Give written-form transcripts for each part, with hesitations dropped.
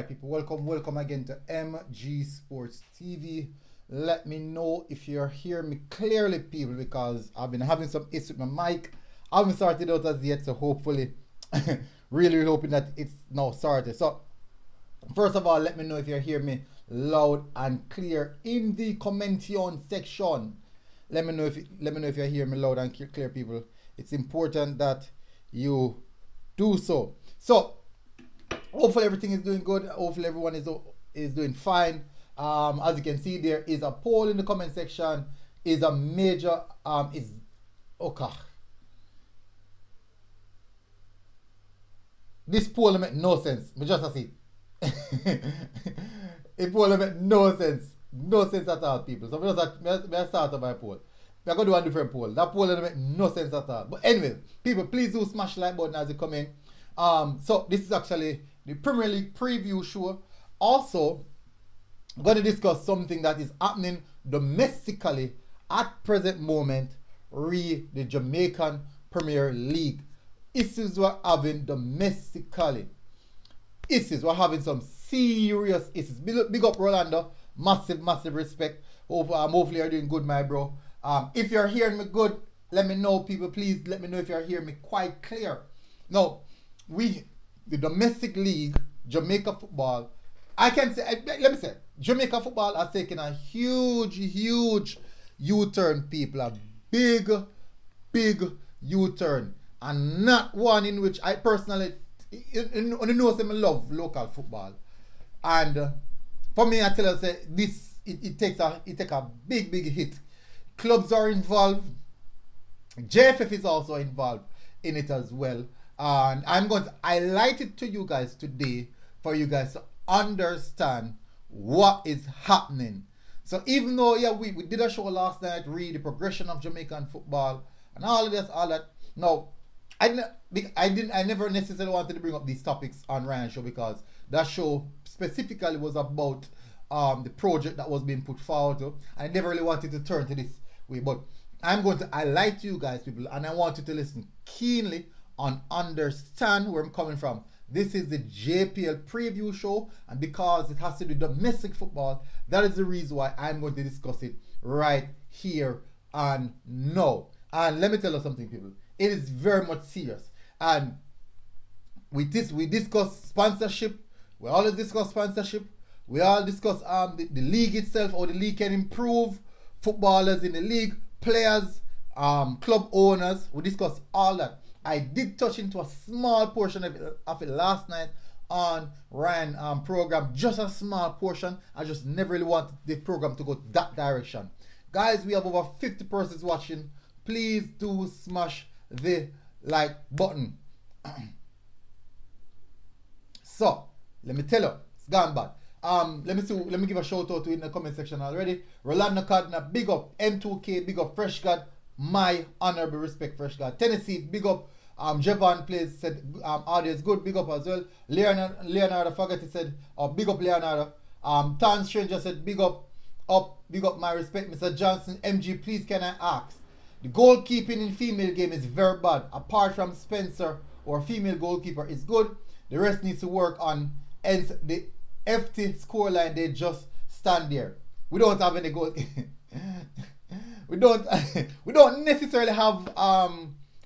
Alright people, welcome again to MG Sports TV. Let me know if you're hearing me clearly people, because I've been having some issues with my mic. I haven't sorted out as yet, so hopefully really hoping that it's now sorted. So first of all, let me know if you're hearing me loud and clear in the comment section. Let me know if you're hearing me loud and clear people. It's important that you do so. So hopefully everything is doing good. Hopefully everyone is doing fine. As you can see, there is a poll in the comment section. Is a major is okay. This poll make no sense. Me just see. It poll make no sense. No sense at all, people. So me start on my poll. I'm gonna do a different poll. That poll doesn't make no sense at all. But anyway, people, please do smash the like button as you come in. So this is actually the Premier League preview show. Also, I'm going to discuss something that is happening domestically at present moment, the Jamaican Premier League. Issues we're having domestically. We're having some serious issues. Big up Rolando. Massive respect. Hopefully you're doing good, my bro. If you're hearing me good, let me know, people. Please let me know if you're hearing me quite clear. Now, the domestic league, Jamaica football, I can say, let me say, Jamaica football has taken a huge U-turn, people. A big U-turn. And not one in which I personally, only know I love local football. And for me, I tell you, say, this, it takes a big hit. Clubs are involved. JFF is also involved in it as well. And I'm going to highlight it to you guys today for you guys to understand what is happening. So even though, yeah, we did a show last night, read the progression of Jamaican football and all of this, all that. No, I never necessarily wanted to bring up these topics on Ryan's show, because that show specifically was about the project that was being put forward to, and I never really wanted to turn to this way. But I'm going to highlight you guys, people, and I want you to listen keenly and understand where I'm coming from. This is the JPL preview show, and because it has to do domestic football, that is the reason why I'm going to discuss it right here and now. And let me tell you something, people. It is very much serious. And we discuss sponsorship. We always discuss sponsorship. We all discuss the league itself, or the league can improve, footballers in the league, players, club owners. We discuss all that. I did touch into a small portion of it last night on Ryan program, just a small portion. I just never really wanted the program to go that direction. Guys, we have over 50 persons watching. Please do smash the like button. So, let me tell you, it's gone bad. Let me give a shout out to it in the comment section already. Rolando Cardinal, big up. M2K, big up. Fresh God, my honorable respect, Fresh God. Tennessee, big up. Javon plays, said audio is good, big up as well. Leonardo Fogarty said, big up Leonardo. Tan Stranger said, big up, my respect, Mr. Johnson. MG, please can I ask? The goalkeeping in female game is very bad. Apart from Spencer, or female goalkeeper, is good. The rest needs to work on. Hence the FT scoreline, they just stand there. We don't have any goal. we don't necessarily have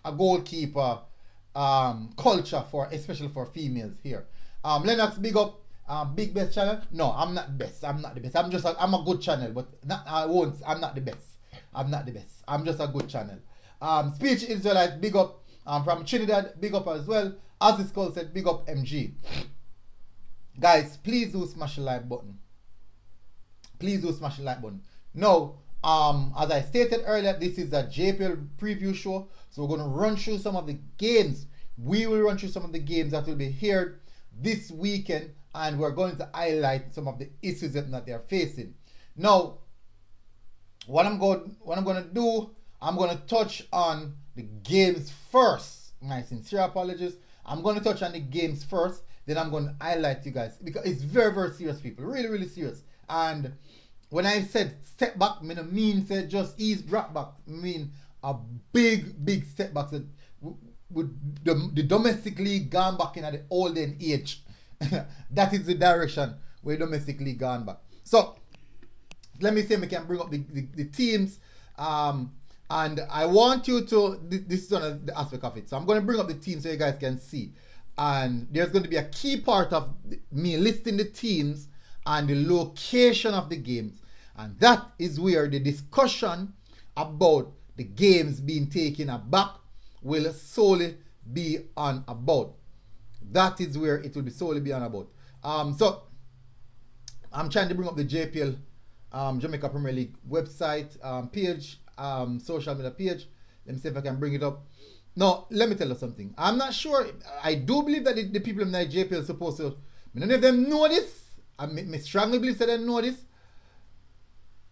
a goalkeeper culture especially for females here. Lennox, big up. Big best channel. No, I'm not best. I'm not the best. I'm a good channel, but I'm not the best. I'm not the best. I'm just a good channel. Speech Israelite, big up. From Trinidad, big up as well. As it's called, said, big up MG. Guys, please do smash the like button. Please do smash the like button. Now, as I stated earlier, this is a JPL preview show. So we're going to run through some of the games. We will run through some of the games that will be here this weekend, and we're going to highlight some of the issues that they are facing. Now, what I'm going to do, I'm going to touch on the games first. My sincere apologies. I'm going to touch on the games first, then I'm going to highlight you guys, because it's very serious, people. Really serious. And when I said step back, I don't mean say just ease right back. I mean a big step back. With the domestic league gone back in at the olden age. That is the direction where domestic league gone back. So let me see if we can bring up the teams. And I want you to, this is one of the aspect of it. So I'm going to bring up the teams so you guys can see. And there's going to be a key part of me listing the teams and the location of the games. And that is where the discussion about the games being taken aback will solely be on about. That is where it will be solely be on about. So I'm trying to bring up the JPL Jamaica Premier League website page, social media page. Let me see if I can bring it up. Now, let me tell you something. I'm not sure. I do believe that the people in the JPL are supposed to. None of them know this. I strongly believe that they know this.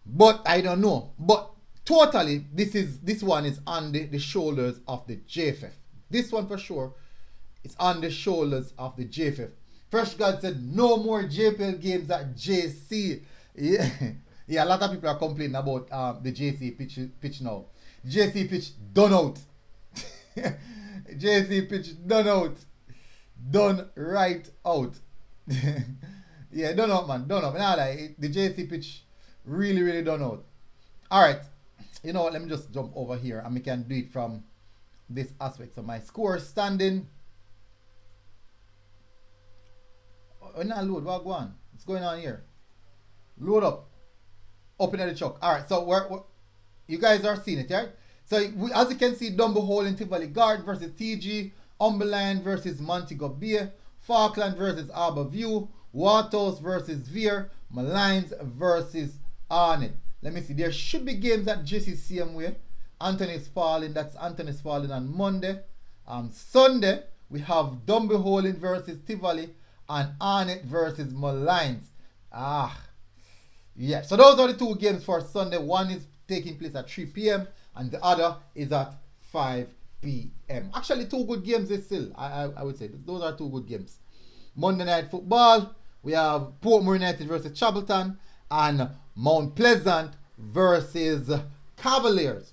But I don't know. But totally, this one is on the shoulders of the JFF. This one for sure is on the shoulders of the JFF. Fresh God said no more JPL games at JC. Yeah, yeah. A lot of people are complaining about the JC pitch now. JC pitch done out. JC pitch done out. Done right out. Yeah, done out, man. Done out. Nah, like, the JC pitch really done out. Alright. You know what? Let me just jump over here and we can do it from this aspect. So my score standing. Oh, now load. What going on? What's going on here? Load up. Open at the chuck. Alright, so we're, you guys are seeing it, right? So as you can see, Dumbo Hole in Tivoli Guard versus TG, Umberland versus Montego Bay, Falkland versus Arbor View, Waterhouse versus Veer, Malines versus Arnett. Let me see. There should be games at JCCM way. Anthony Spalding. That's Anthony Spalding on Monday. Sunday we have Dumbo Hole in versus Tivoli and Arnett versus Malines. Yeah. So those are the two games for Sunday. One is taking place at 3 p.m. and the other is at 5 p.m. Actually, two good games is still. I would say those are two good games. Monday Night Football, we have Portmore United versus Chableton and Mount Pleasant versus Cavaliers.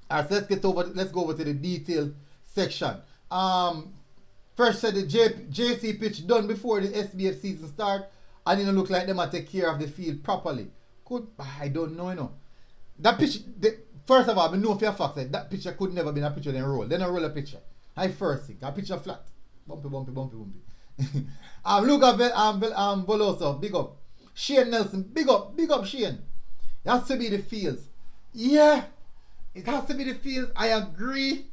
Alright, so let's go over to the detail section. First said the JC pitch done before the SBF season start, and it don't look like them are take care of the field properly. I don't know, you know. That pitch, first of all, I know for a fact that that picture could never be a picture then roll. Then I roll a picture. I first think, a picture flat. Bumpy. Luca Voloso, big up. Shane Nelson, big up Shane. It has to be the fields. Yeah, it has to be the fields. I agree.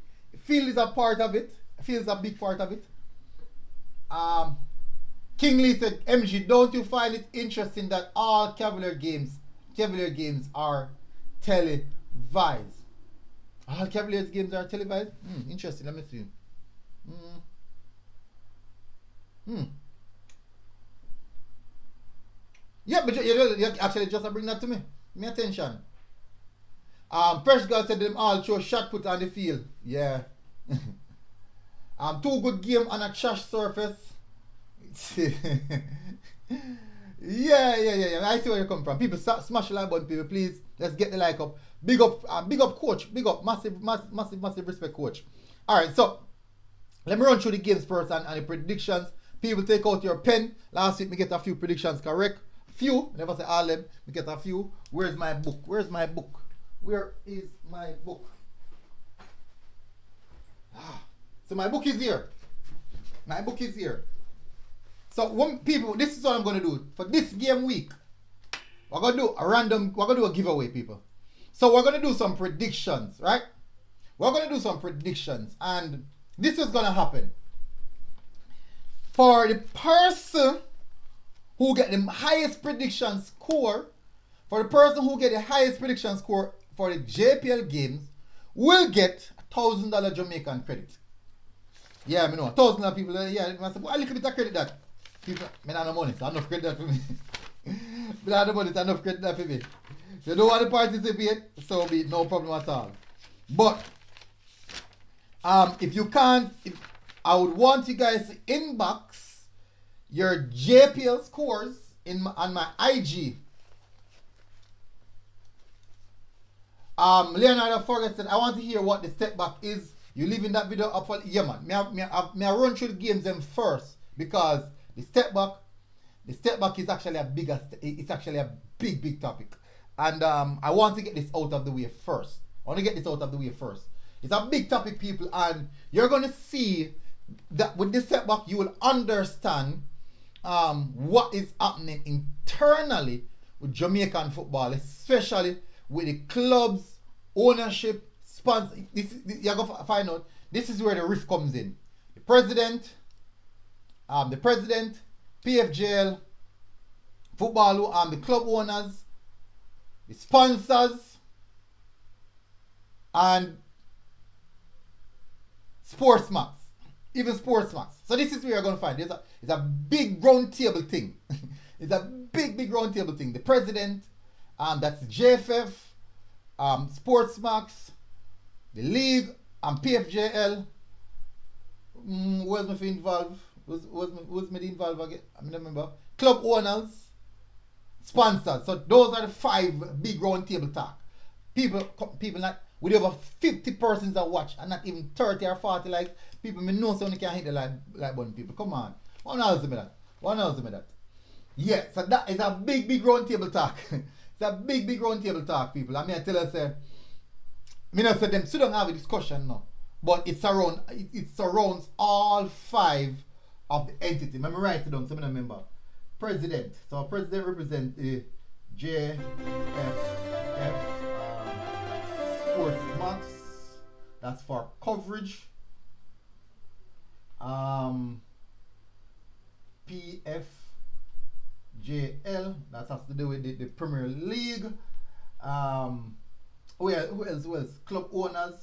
Field is a part of it. Field is a big part of it. King Lee said, MG, don't you find it interesting that all Cavalier games are televised? All Cavaliers games are televised? Interesting. Let me see. Yeah, but you actually just bring that to me. Me attention. Fresh God said them all show shot put on the field. Yeah. Two good game on a trash surface. Yeah. I see where you come from. People smash the like button, people. Please, let's get the like up. Big up, coach. Big up, massive respect, coach. All right, so let me run through the games first and the predictions. People, take out your pen. Last week, we get a few predictions correct. Few, never say all them. We get a few. Where's my book? Where is my book? So my book is here. So people, this is what I'm gonna do for this game week. We're gonna do a giveaway, people. So we're gonna do some predictions, right? We're gonna do some predictions, and this is gonna happen. For the person who get the highest prediction score, for the the JPL games, will get $1,000 Jamaican credit. Yeah, I know. 1,000 people. Yeah, I say, well, a little bit of credit that. People, I don't have money, so enough credit that for me. I don't have money, so enough credit that for me. If you don't want to participate, so be it, no problem at all. But if you can't, I would want you guys to inbox your JPL scores on my IG. Leonardo Forget said, I want to hear what the setback is. You leaving that video up for, yeah man. May I run through the games them first, because The step back. The step back is actually it's actually a big topic. And I want to get this out of the way first. It's a big topic, people, and you're going to see that with this step back, you will understand what is happening internally with Jamaican football, especially with the clubs, ownership, sponsor. You're going to find out this is where the rift comes in. The president, PFJL, football, the club owners, the sponsors, and Sportsmax. Even Sportsmax. So this is where you're going to find. It's a big round table thing. It's a big round table thing. The president, that's JFF, Sportsmax, the league, and PFJL. Where's my involved? Who's me involved again? I don't remember. Club owners, sponsors. So those are the 5 big round table talk. People not with over 50 persons that watch and not even 30 or 40 likes. People may know someone can hit the like button. People, come on. One else me that. Yeah, so that is a big round table talk. It's a big round table talk, people. I mean, I tell us, me not say them still don't have a discussion now, but it surrounds all 5 of the entity. Let me write it down so I remember. President. So president represents the JFF Sportsmax. That's for coverage. PFJL, that has to do with the Premier League. Who else? Club owners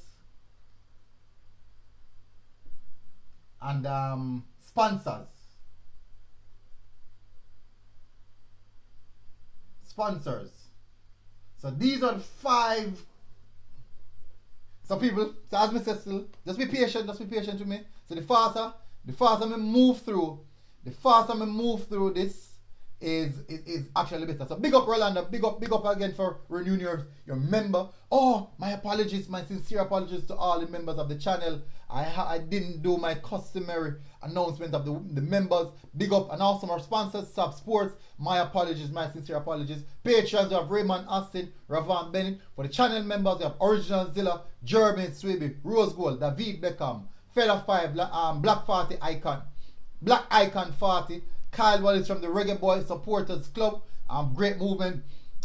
and sponsors. So these are the 5. So people, so as I said, still, just be patient with me. So the faster I move through this is actually better. So big up Rolanda, big up again for renewing your member. Oh, my apologies, my sincere apologies to all the members of the channel. I didn't do my customary announcement of the members. Big up, and also our sponsors, Sub Sports. My apologies, my sincere apologies. Patrons, we have Raymond Austin, Ravan Bennett. For the channel members, we have Original Zilla, Jeremy Swiby, Rose Gold, David Beckham, Fella 5, Black 40 Icon, Black Icon 40, Kyle Wallace from the Reggae Boys Supporters Club, Great Movement,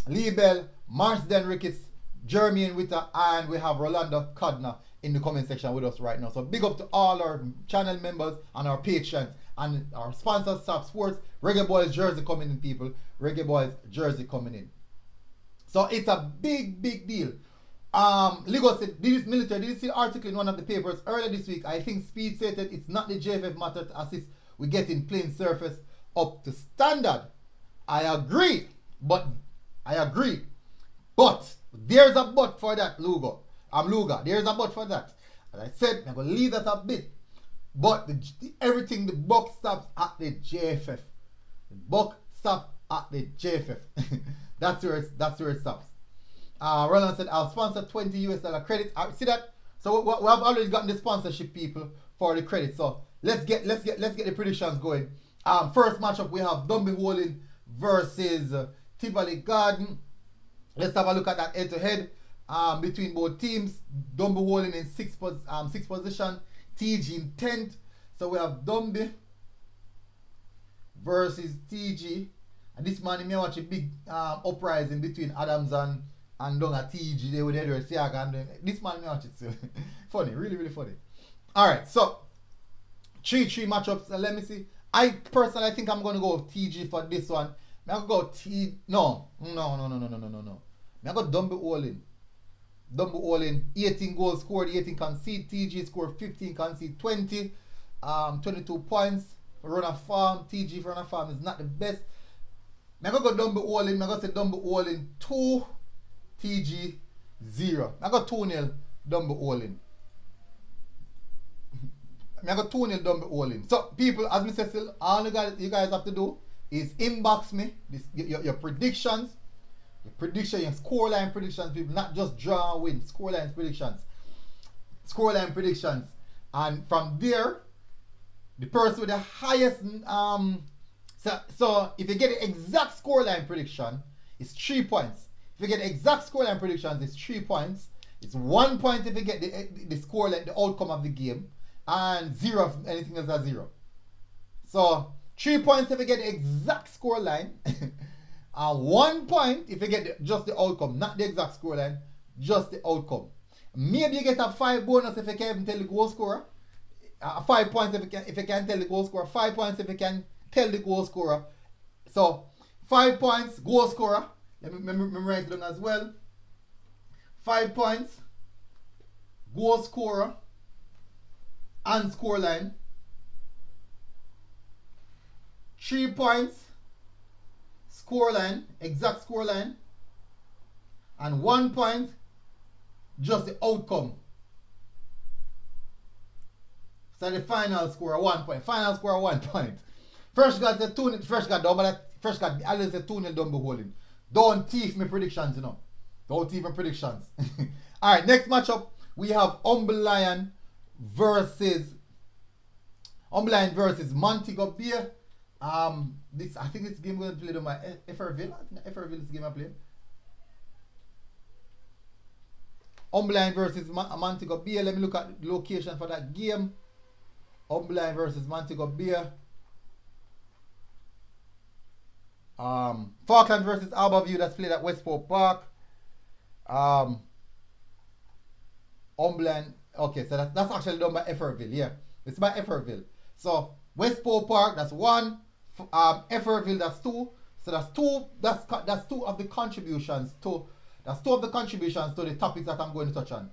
Lee Bell, Marsden Ricketts, Jeremy and Witter, and we have Rolando Codner in the comment section with us right now. So big up to all our channel members and our patrons and our sponsors, Sub Sports, Reggae Boys jersey coming in, people. Reggae Boys jersey coming in. So it's a big deal. Lagos said, did you see the article in one of the papers earlier this week? I think Speed stated it's not the JFF matter to assist with getting playing surface up to standard. I agree. But there's a but for that, Luga. There's a but for that. And I said I'm gonna leave that a bit. But the buck stops at the JFF. The buck stops at the JFF. That's where it stops. Roland said, I'll sponsor $20 credit. See that? So we have already gotten the sponsorship, people, for the credit. So let's get the predictions going. First matchup, we have Dumby Holding versus Tivoli Garden. Let's have a look at that head-to-head between both teams. Dumby Holding in 6th position, TG in 10th. So we have Dumby versus TG. And this man, you may watch a big uprising between Adams and Donga TG. They would Edward Siaga. And this man, may watch it too. Funny, really funny. Alright, so 3-3 matchups. Let me see. I personally think I'm going to go with TG for this one. I'm going to go No. I'm going to Dumby Holding. Dumby Holding, 18 goals scored, 18 conceded. TG scored 15, conceded 20. 22 points for Run of Farm. TG for Run of Farm is not the best. I'm going to go Dumby Holding. I'm going to say Dumby Holding 2, TG 0. I got 2-0 Dumby Holding. I got 2-0 Dumby Holding. So people, as I said, still, all you guys have to do is inbox me your predictions. Your scoreline predictions, people, not just draw and win. Scoreline predictions. And from there, the person with the highest So if you get the exact scoreline prediction, it's 3 points. If you get the exact scoreline predictions, it's 3 points. It's 1 point if you get the scoreline, the outcome of the game, and 0 if anything else is 0. So 3 points if you get the exact scoreline, and 1 point if you get just the outcome, not the exact scoreline, just the outcome. Maybe you get a 5 bonus if you can even tell the goal scorer. 5 points if you can tell the goal scorer. 5 points if you can tell the goal scorer. So 5 points, goal scorer. Let me write it down as well. 5 points, goal scorer, and scoreline. 3 points, scoreline, exact scoreline. And 1 point, just the outcome. So the final score 1 point. Final score 1 point. Fresh God said 2-0. Fresh God down, but Fresh God always said 2-0 don't be holding. Don't thief me predictions, you know. Don't thief my predictions. Alright, next matchup we have Humble Lion versus Montego Bay. I think this game going to play on my FRVille. I think FRVille is the game I play. Humble Lion versus Montego Bay. Let me look at the location for that game. Humble Lion versus Montego Bay. Falkland versus Harborview, that's played at Westport Park. Humble Lion, okay, so that's actually done by FRVille, yeah. It's by FRVille. So Westport Park, that's 1. FRVille, that's 2. So that's two of the contributions to the topics that I'm going to touch on.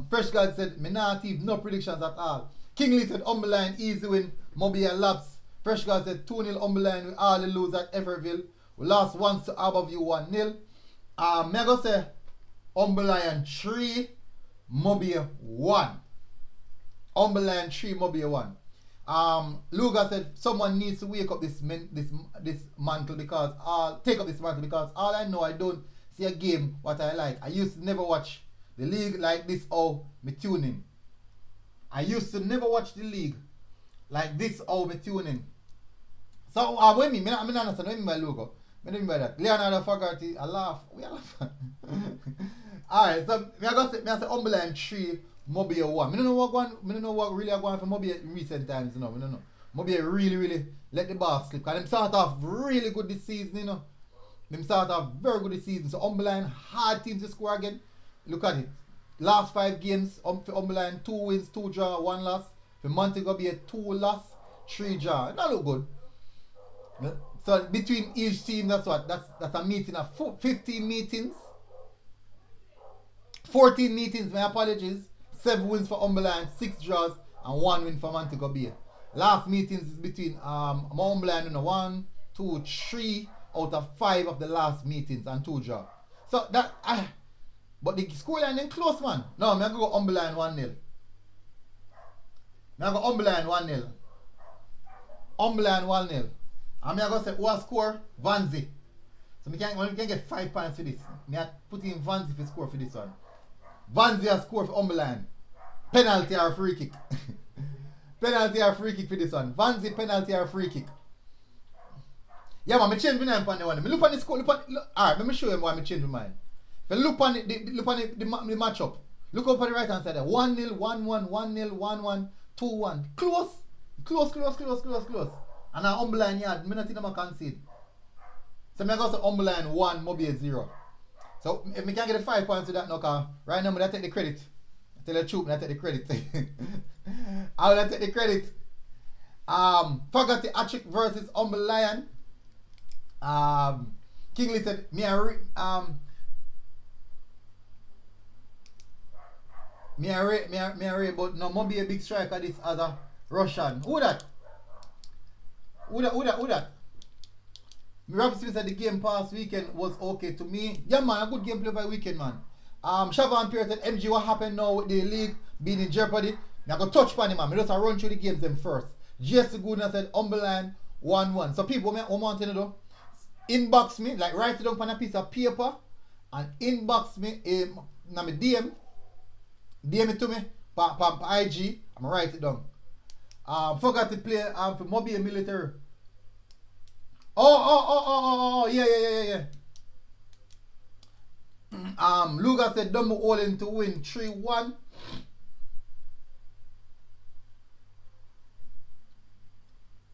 Fresh God said, me not even no predictions at all. Kingley said, Humble Lion, easy win, Mobile Labs. Fresh God said 2-0 Humble Lion, we all lose at Everville. We lost once to Harborview 1-0. Me go say Humble Lion 3, Mobile 1. Humble Lion 3, Mobile 1. Luga said someone needs to wake up this mantle because take up this mantle because all I know I don't see a game what I like. I used to never watch the league like this or me tuning. I used to never watch the league like this or me tuning. So when me not understand what I mean by logo. I don't mean by that. Leonardo Fogarty, I laugh. We are laughing. Alright, so I say Humble Lion 3, Mobile 1. I don't know what really are going for Mobile in recent times, you know. I don't know. Mobile really let the ball slip. Because them start off really good this season, you know. Them start off very good this season. So Humble Lion, hard team to score again. Look at it. Last 5 games, for Humble Lion, 2 wins, 2 draw, 1 loss. For Montego Bay, 2 loss, 3 draw. That look good. So between each team, that's a meeting of 15 meetings. 14 meetings, my apologies. 7 wins for Humble Lion, 6 draws, and 1 win for Montego Bay. Last meetings is between Humble Lion, 1, 2, 3 out of 5 of the last meetings and 2 draws. So that but the scoreline ain't close, man. No, I'm gonna go Humble Lion 1-0. I'm gonna go Humble Lion 1-0. Humble Lion 1-0. I'm gonna say who score? Vanzi. So we can get 5 points for this. I put in Vanzi for score for this one. Vanzi has scored for Humble Lion. Penalty or free kick. Penalty or free kick for this one. Vanzi penalty or free kick. Yeah, man, I change my name on the one. Look on the score. Alright, let me show you why I change my mind. If you look on the matchup. Look up on the right hand side there. 1-0, 1-1, 1-0, 1-1, 2-1. Close. And now Humble Lion yard, I don't think I'm concede. So I'm going to say Humble Lion 1, Mobile 0. So if I can't get the 5 points with that now, right now I take the credit. I tell the truth, I take the credit. I will take the credit. Forgot the Attrick versus Humble Lion. Kingley said, me but no more be a big striker this other Russian. Who that? Rob Smith said the game past weekend was okay to me. Yeah, man, a good game play by weekend, man. Shavan Pierce said, MG, what happened now with the league being in jeopardy? I'm going to touch upon him, man. I just run through the games them first. Jesse Goodner said, Humble Lion 1-1. So people, what want to do? Inbox me, like write it down on a piece of paper and inbox me na me DM it to me on IG. I'm write it down. Forgot to play for Mobile Military. Yeah. Luga said Dumbo all in to win 3-1.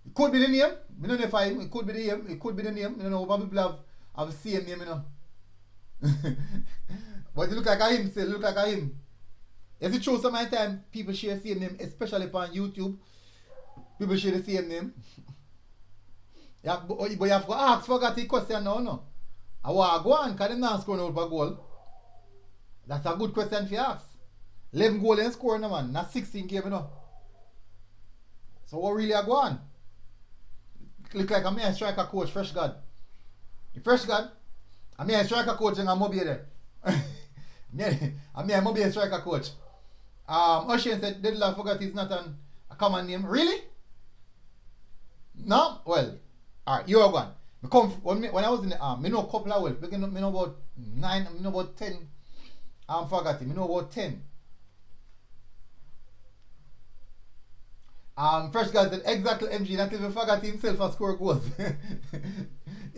It could be the name. I don't know if it could be the name. It could be the name. You know, people have the same name, you know. But it look like a him, still look like a him. Is it true some of the time people share the same name, especially on YouTube? People share the same name. Yeah, but you have to ask for that question now, no? I want to go on, because they're not scoring out per goal. That's a good question for you ask. 11 goals and scoring, man. Not 16 games, you know. So what really I go on? Look like I'm a striker coach, Fresh God. The Fresh God, I'm a striker coach and I'm there. I'm a striker coach. Ocean said, Deadla forgot it's not a common name. Really? No? Well, alright, you are one. When I was in the army, I know a couple of words. I know about 9, I know about 10. I forgot him. I know about 10. Fresh guy said exactly MG, not even forgot himself and score goals. I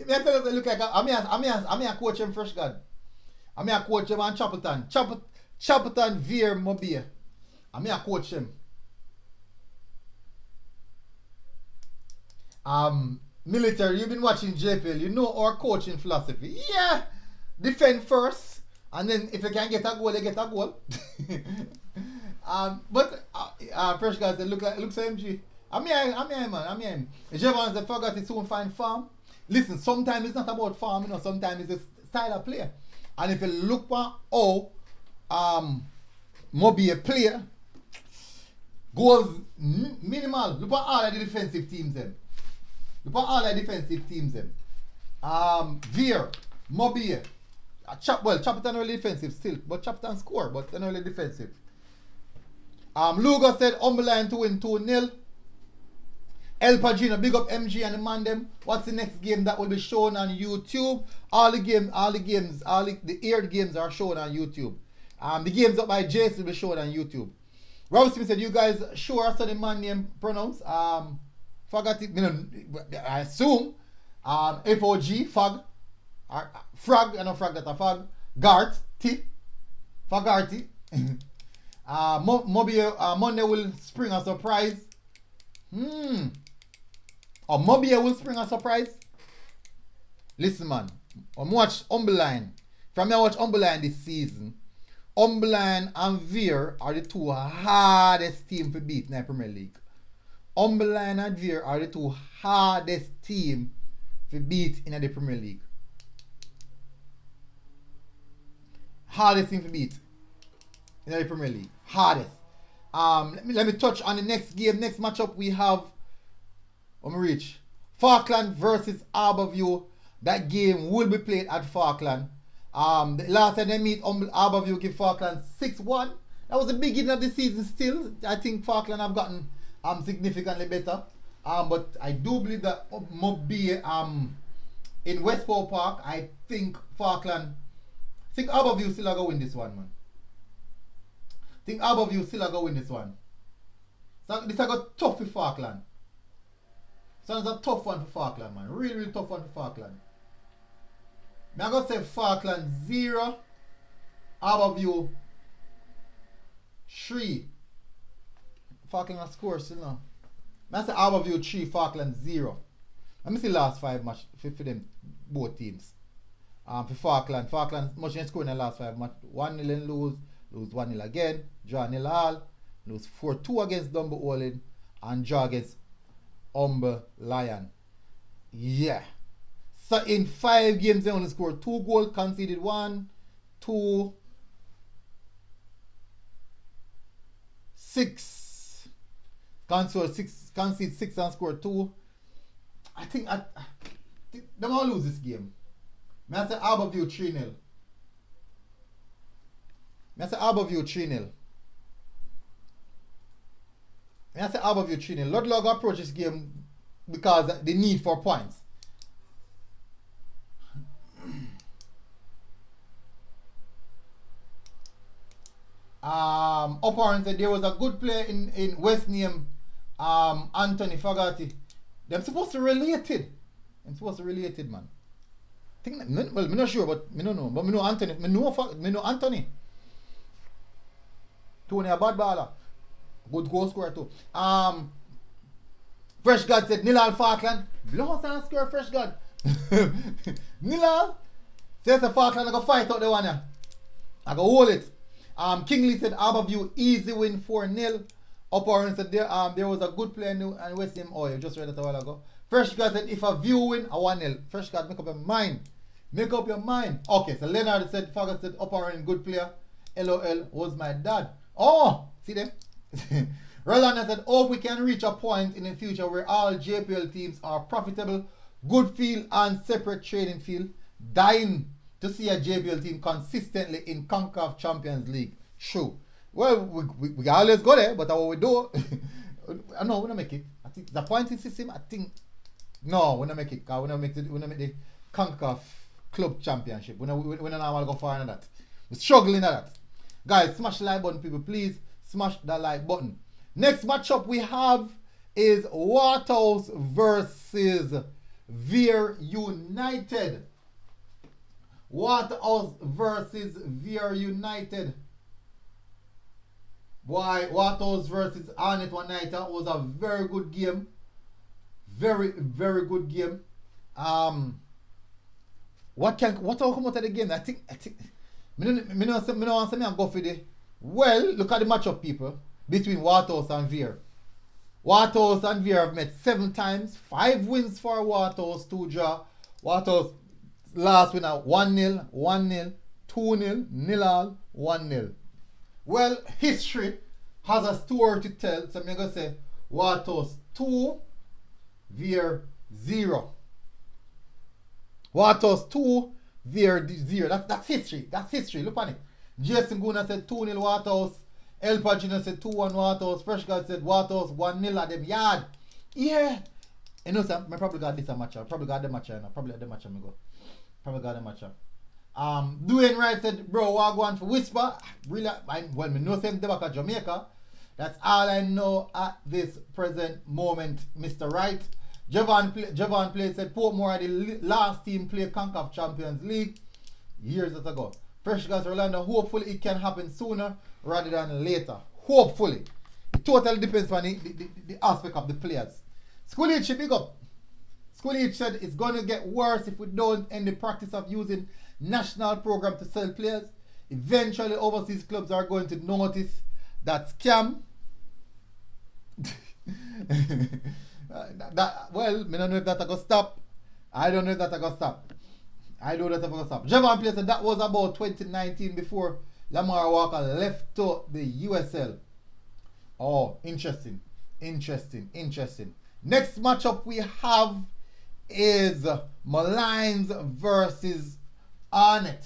tell us, look like I'm a coach him Fresh God. I'm a coach him on Chapelton. Chapelton Veer Mobile. I'm a coach him. Military, you've been watching JPL, you know our coaching philosophy. Yeah, defend first, and then if you can get a goal, you get a goal. But Fresh guys, it looks MG. I'm here, man. If Javon said forgot it soon find farm. Listen, sometimes it's not about farm, you know, sometimes it's a style of play. And if you look at how Moby a player, goals minimal. Look at all of the defensive teams them. Look at all the defensive teams them. Veer, Moby, Chapelton really defensive still, but Chapelton score, but they're not really defensive. Lugo said Umberline to win 2-0. El Pagino, big up MG and the man them. What's the next game that will be shown on YouTube? All the aired games are shown on YouTube. The games up by Jason will be shown on YouTube. Rob Smith said, you guys sure I saw the man name pronounced? Forgot it, I assume. FOG, Fog. Frog, I know Frog that a Fog. Gart, T. Fagarty. Monday will spring a surprise. Or Mobia will spring a surprise. Listen, man. I'm watch Umberline. From me, I watch Umberline this season. Umberline and Veer are the two hardest teams to beat in the Premier League. Umberline and Veer are the two hardest teams to beat in the Premier League. Hardest team to beat in the Premier League. Hardest. Let me touch on the next game. Next matchup we have. Let me reach. Falkland versus Harbourview. That game will be played at Falkland. The last time they meet, Harbourview give Falkland 6-1. That was the beginning of the season still. I think Falkland have gotten significantly better. But I do believe that Mobi in Westport Park, I think Falkland, I think Harbourview still are going to win this one, man. I think Harbourview still are going to win this one. So this is a tough for Falkland. So it's a tough one for Falkland, man. Really, really tough one for Falkland. I'm going to say Falkland 0, Harbourview 3. Falkland has scored still now. I say Harbourview 3, Falkland 0. Let me see the last 5 matches for them, both teams. For Falkland much in scoring in the last 5 matches. 1-0 lose 1-0 again, draw 0 all, lose 4-2 against Dumbo Olin, and draw against Umber Lion. Yeah. So in 5 games they only scored 2 goals, conceded 1, 2, 6. Conceded 6 and scored 2. I think they might lose this game. I say Harbourview 3-0. I say Harbourview 3-0. I say Harbourview 3-0. Ludlow approach this game because the need for points. Apparently there was a good player in West name Anthony Fagati. They're supposed to relate it. I'm supposed to relate it, man. Think well, I'm not sure, but I don't know. But I know Anthony. I know Anthony. Tony a bad baller. Good goal scorer too. Fresh God said Nilal Falkland. Blow and score Fresh God. Nilal says the Falkland I go fight out the one here. I go hold it. Kingley said Aberview easy win 4-0. Up Orange said there was a good player and West Ham. Oh, you just read it a while ago. Fresh God said if a View win a 1-0. Fresh God, make up your mind. Make up your mind. Okay, so Leonard said Fergus said Up Orange good player. LOL was my dad. Oh, see them? Rolanda said, hope we can reach a point in the future where all JPL teams are profitable, good field and separate training field. Dying to see a JPL team consistently in CONCACAF Champions League. True. Well, we always go there, but what we do, I know we don't make it. I think the pointing system, I think, no, we don't make it. Because we don't make the CONCACAF Club Championship. We don't want to go far in that. We're struggling at that. Guys, smash the like button, people, please. Smash that like button. Next matchup we have is Waterhouse versus Veer United. Waterhouse versus Veer United. Boy, Waterhouse versus Arnett one night was a very good game. Very, very good game. What will come out of the game? I think me no want to go for the. Well, look at the matchup, people, between Waterhouse and Veer. Waterhouse and Veer have met 7 times. 5 wins for Waterhouse, 2 draw. Waterhouse last winner 1-0, 1-0, 2-0, 0-all, 1-0. Well, history has a story to tell, so I'm going to say Waterhouse 2, Veer 0. Waterhouse 2, Veer 0. That's history. That's history. Look at it. Jason Guna said 2-0 Waterhouse. El Pagino said 2-1 Waterhouse. Fresh God said Waterhouse 1-0 at them yard. Yeah. You know, sir, I probably got this a match. I probably got the match. Probably got the match. Probably got the match. Dwayne Wright said, bro, what going for Whisper? Really, well, me know them back at Jamaica. That's all I know at this present moment, Mr. Wright. Javon Play said Portmore the last team play CONCACAF Champions League years ago. Fresh Guys Orlando, hopefully it can happen sooner rather than later. Hopefully. It totally depends on the aspect of the players. Schoolage should big up. Schoolage said it's going to get worse if we don't end the practice of using national program to sell players. Eventually overseas clubs are going to notice that scam. Well, I don't know if that's going to stop. I don't know if that's going to stop. Javon Play said that was about 2019 before Lamar Walker left to the USL. Oh, interesting. Next matchup we have is Malines versus Arnett.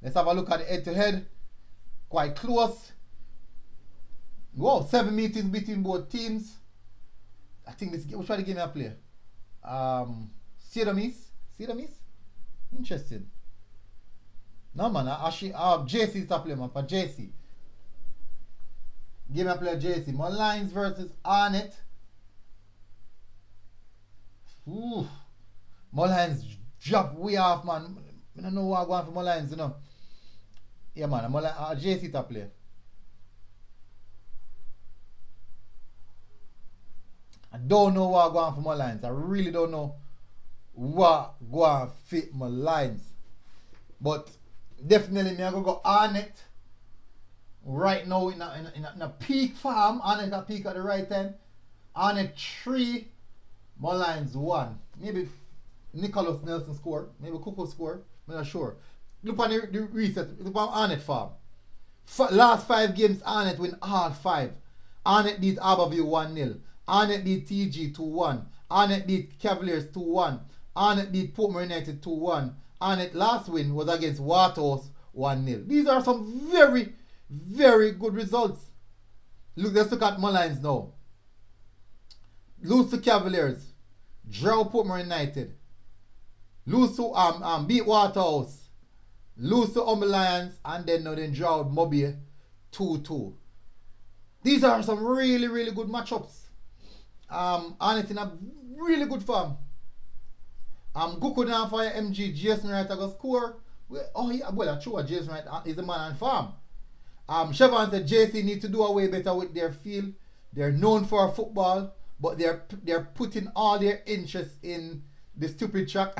Let's have a look at the head-to-head. Quite close. Wow, 7 meetings between both teams. I think this game, which one the game I play? Sedamis? Interesting. No man, actually JC is to play, man, for JC. Game I play JC. Malines versus Arnett. Ooh. Malines drop way off, man. I don't know what I'm going for Malines, you know. Yeah man, JC to play. I don't know what I'm going for Malines. I really don't know what going fit my lines. But definitely me I go Arnett. Right now in a peak form. Arnett a peak at the right time. Arnett 3, Malines 1. Maybe Nicholas Nelson score. Maybe Coco score. I'm not sure. Look on the reset. Look on Arnett form. Last 5 games Arnett win all 5. Arnett beat Aberview 1-0. Arnett beat TG 2-1. Arnett beat Cavaliers 2-1. Arnett beat Portmore United 2-1. Arnett last win was against Waterhouse 1-0. These are some very, very good results. Look, let's look at Malines now. Lose to Cavaliers. Draw Portmore United. Lose to beat Waterhouse. Lose to Lions, and then draw Mobile 2-2. These are some really, really good matchups. Arnett in a really good form. Guku down for MG, Jason Wright I go score. Oh yeah, well true, Jason Wright is a man on farm. Chevron said JC need to do away better with their field. They're known for football, but they're putting all their interest in the stupid track.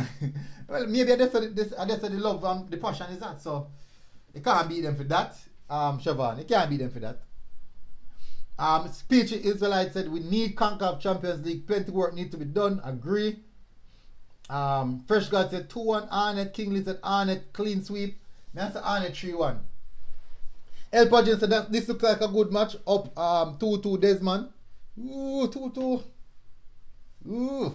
Well, maybe that's what the love the passion is that. So you can't beat them for that. Chevron, you can't beat them for that. Speech Israelite said we need CONCACAF Champions League. Plenty work need to be done. Agree. Fresh God said 2-1 Arnett. Kingley said Arnett clean sweep. That's Arnett 3-1. El Pagin said that this looks like a good match. Up 2-2 Desmond. Ooh, 2-2. Ooh.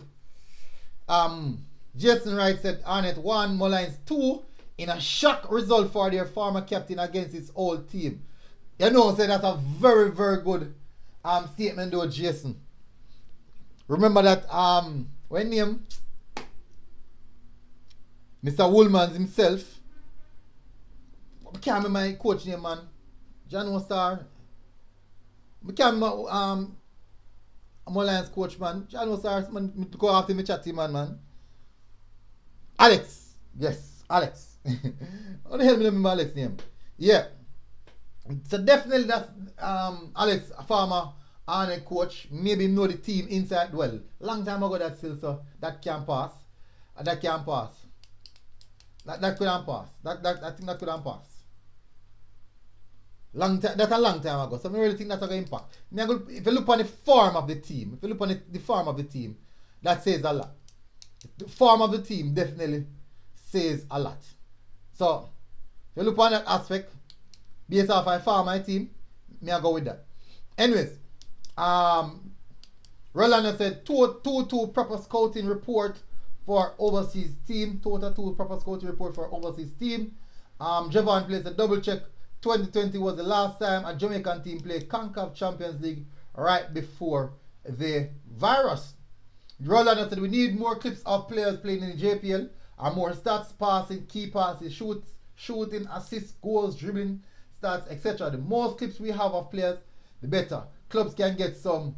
Jason Wright said Arnett 1, Mullines 2 in a shock result for their former captain against his old team. You know, say that's a very, very good statement though, Jason. Remember that when name Mr. Woolmans himself, I can't remember my coach name, man. John Star. I can't remember Mullines coach, man. John Star, man, go after me chatty man. Alex. Yes, Alex. How the hell me remember Alex's name? Yeah. So definitely that's Alex, a former Arnett coach. Maybe know the team inside well. Long time ago that still, so that can pass. That can pass. That couldn't pass. I think that couldn't pass. That's a long time ago. So I really think that's going to impact. If you look on the form of the team, that says a lot. The form of the team definitely says a lot. So if you look on that aspect, based off I farm my team, me I go with that. Anyways, Rolando said 2 proper scouting report for overseas team. Total 2 proper scouting report for overseas team. Javon plays a double check. 2020 was the last time a Jamaican team played CONCACAF Champions League right before the virus. Rolando said we need more clips of players playing in the JPL and more stats, passing, key passes, shooting, assists, goals, dribbling, stats, etc. The more clips we have of players, the better. Clubs can get some.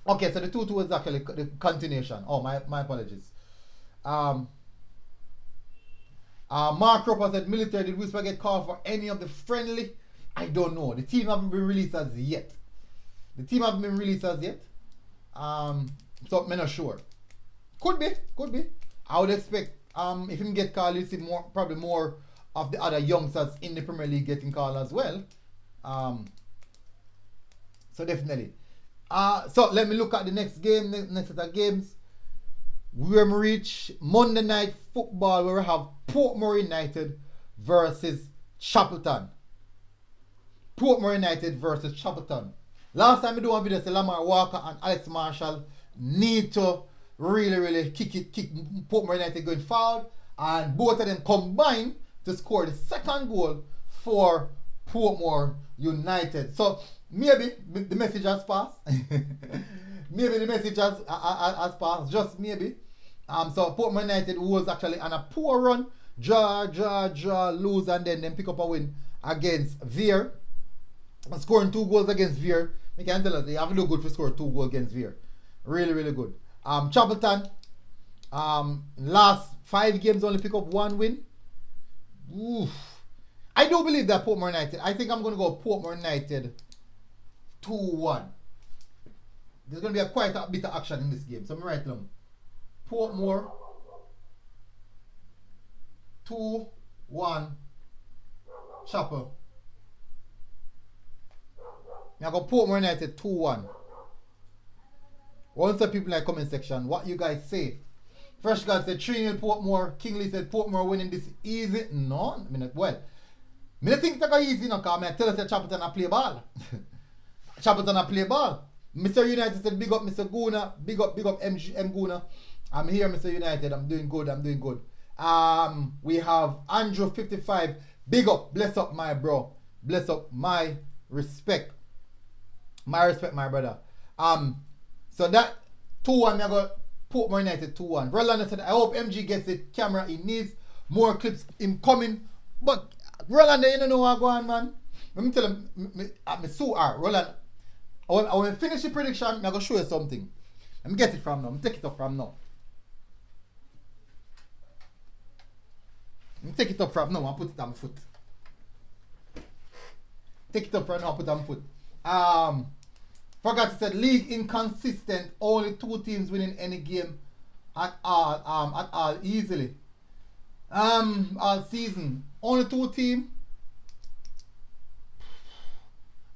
Okay, so the 2-2 is actually the continuation. Oh, my apologies. Mark Roper said military, did Whisper get called for any of the friendly? I don't know. The team haven't been released as yet. So I'm not sure. Could be. I would expect if him get called, you see probably more of the other youngsters in the Premier League getting called as well. So definitely. So let me look at the next game, next set of games. We will reach Monday Night Football where we have Portmore United versus Chapelton. Last time we do a video, say Lamar Walker and Alex Marshall need to really kick Portmore United going forward, and both of them combine to score the second goal for Portmore United. So maybe the message has passed. Maybe the message has passed, just maybe. So Portmore United was actually on a poor run, draw, lose, and then pick up a win against Veer. Scoring 2 goals against Veer. We can tell us they have to do good for score 2 goals against Veer. Really good. Chapelton, last 5 games only pick up 1 win. Oof. I do believe that Portmore United. I think I'm going to go Portmore United 2-1. There's going to be quite a bit of action in this game. So I'm right along. Portmore 2-1 Chapel. Now I go Portmore United 2-1. Once the people in the comment section, what you guys say? Fresh God said 3-0 Portmore. Kingley said Portmore winning this easy. No, I mean, well, I think it's easy now because I tell us that Chapelton a play ball. Chapelton a play ball. Mr. United said big up Mr. Guna, big up M Guna. I'm here, Mr. United. I'm doing good. We have Andrew 55. Big up, bless up my bro. Bless up my respect. My brother. So that 2-1, I got Portmore United 2-1. Rolando said, I hope MG gets the camera he needs. More clips incoming. But Rolando, you don't know what going on, man. Let me tell him, I'm so hard. Rolando, I want to finish the prediction, I'm going to show you something. Let me get it from now. I'm take it up from now. Take it up from now and put it on my foot. Take it up from now and put it on my foot. Forgot to say league inconsistent. Only 2 teams winning any game at all easily. All season. Only 2 teams.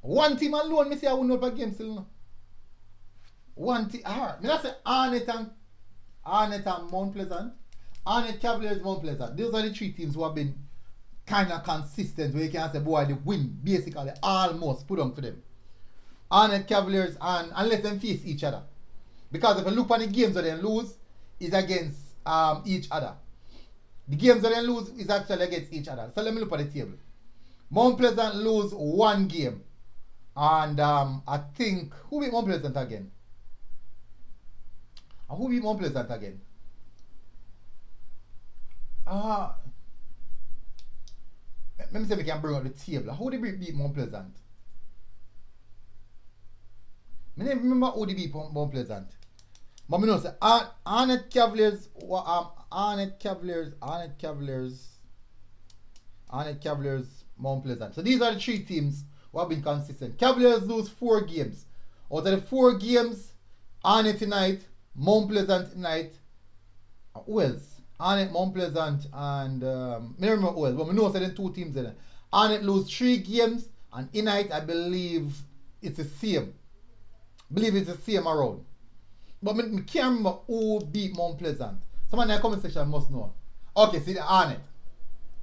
1 team alone, me say I won't know per game still. No. 1 team. Alright. Me not say Arnett and Mount Pleasant. Arnett, Cavaliers, Mount Pleasant. Those are the 3 teams who have been kind of consistent where you can say, boy, they win basically almost put on for them. Arnett, Cavaliers, and unless them face each other. Because if you look on the games that they lose, is against each other. The games that they lose is actually against each other. So let me look at the table. Mount Pleasant lose 1 game. And I think, who beat Mount Pleasant again? And who beat Mount Pleasant again? Let me see if we can bring up the table. Who did beat Mount Pleasant? I don't remember who did beat Mount Pleasant. But I know say Arnett Cavaliers, Mount Pleasant. So these are the 3 teams who have been consistent. Cavaliers lose 4 games. Out of the 4 games, Arnett tonight, Mount Pleasant tonight, who else? Arnett, Mount Pleasant, and I remember who else, but I know there are 2 teams in there. Arnett lose 3 games, and tonight I believe it's the same. Around. But I can't remember who beat Mount Pleasant. Someone in the comment section must know. Okay, see the Arnett.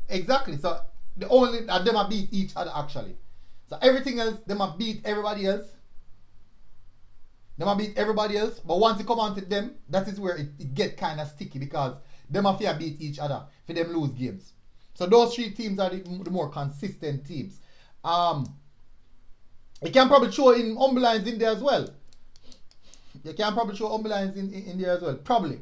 Exactly. So the only them are beat each other actually. So everything else, them are beat everybody else. But once you come on to them, that is where it get kind of sticky because them have to beat each other for them lose games. So those 3 teams are the more consistent teams. You can probably show in Umberlines in there as well. You can probably show Umberlines in there as well. Probably.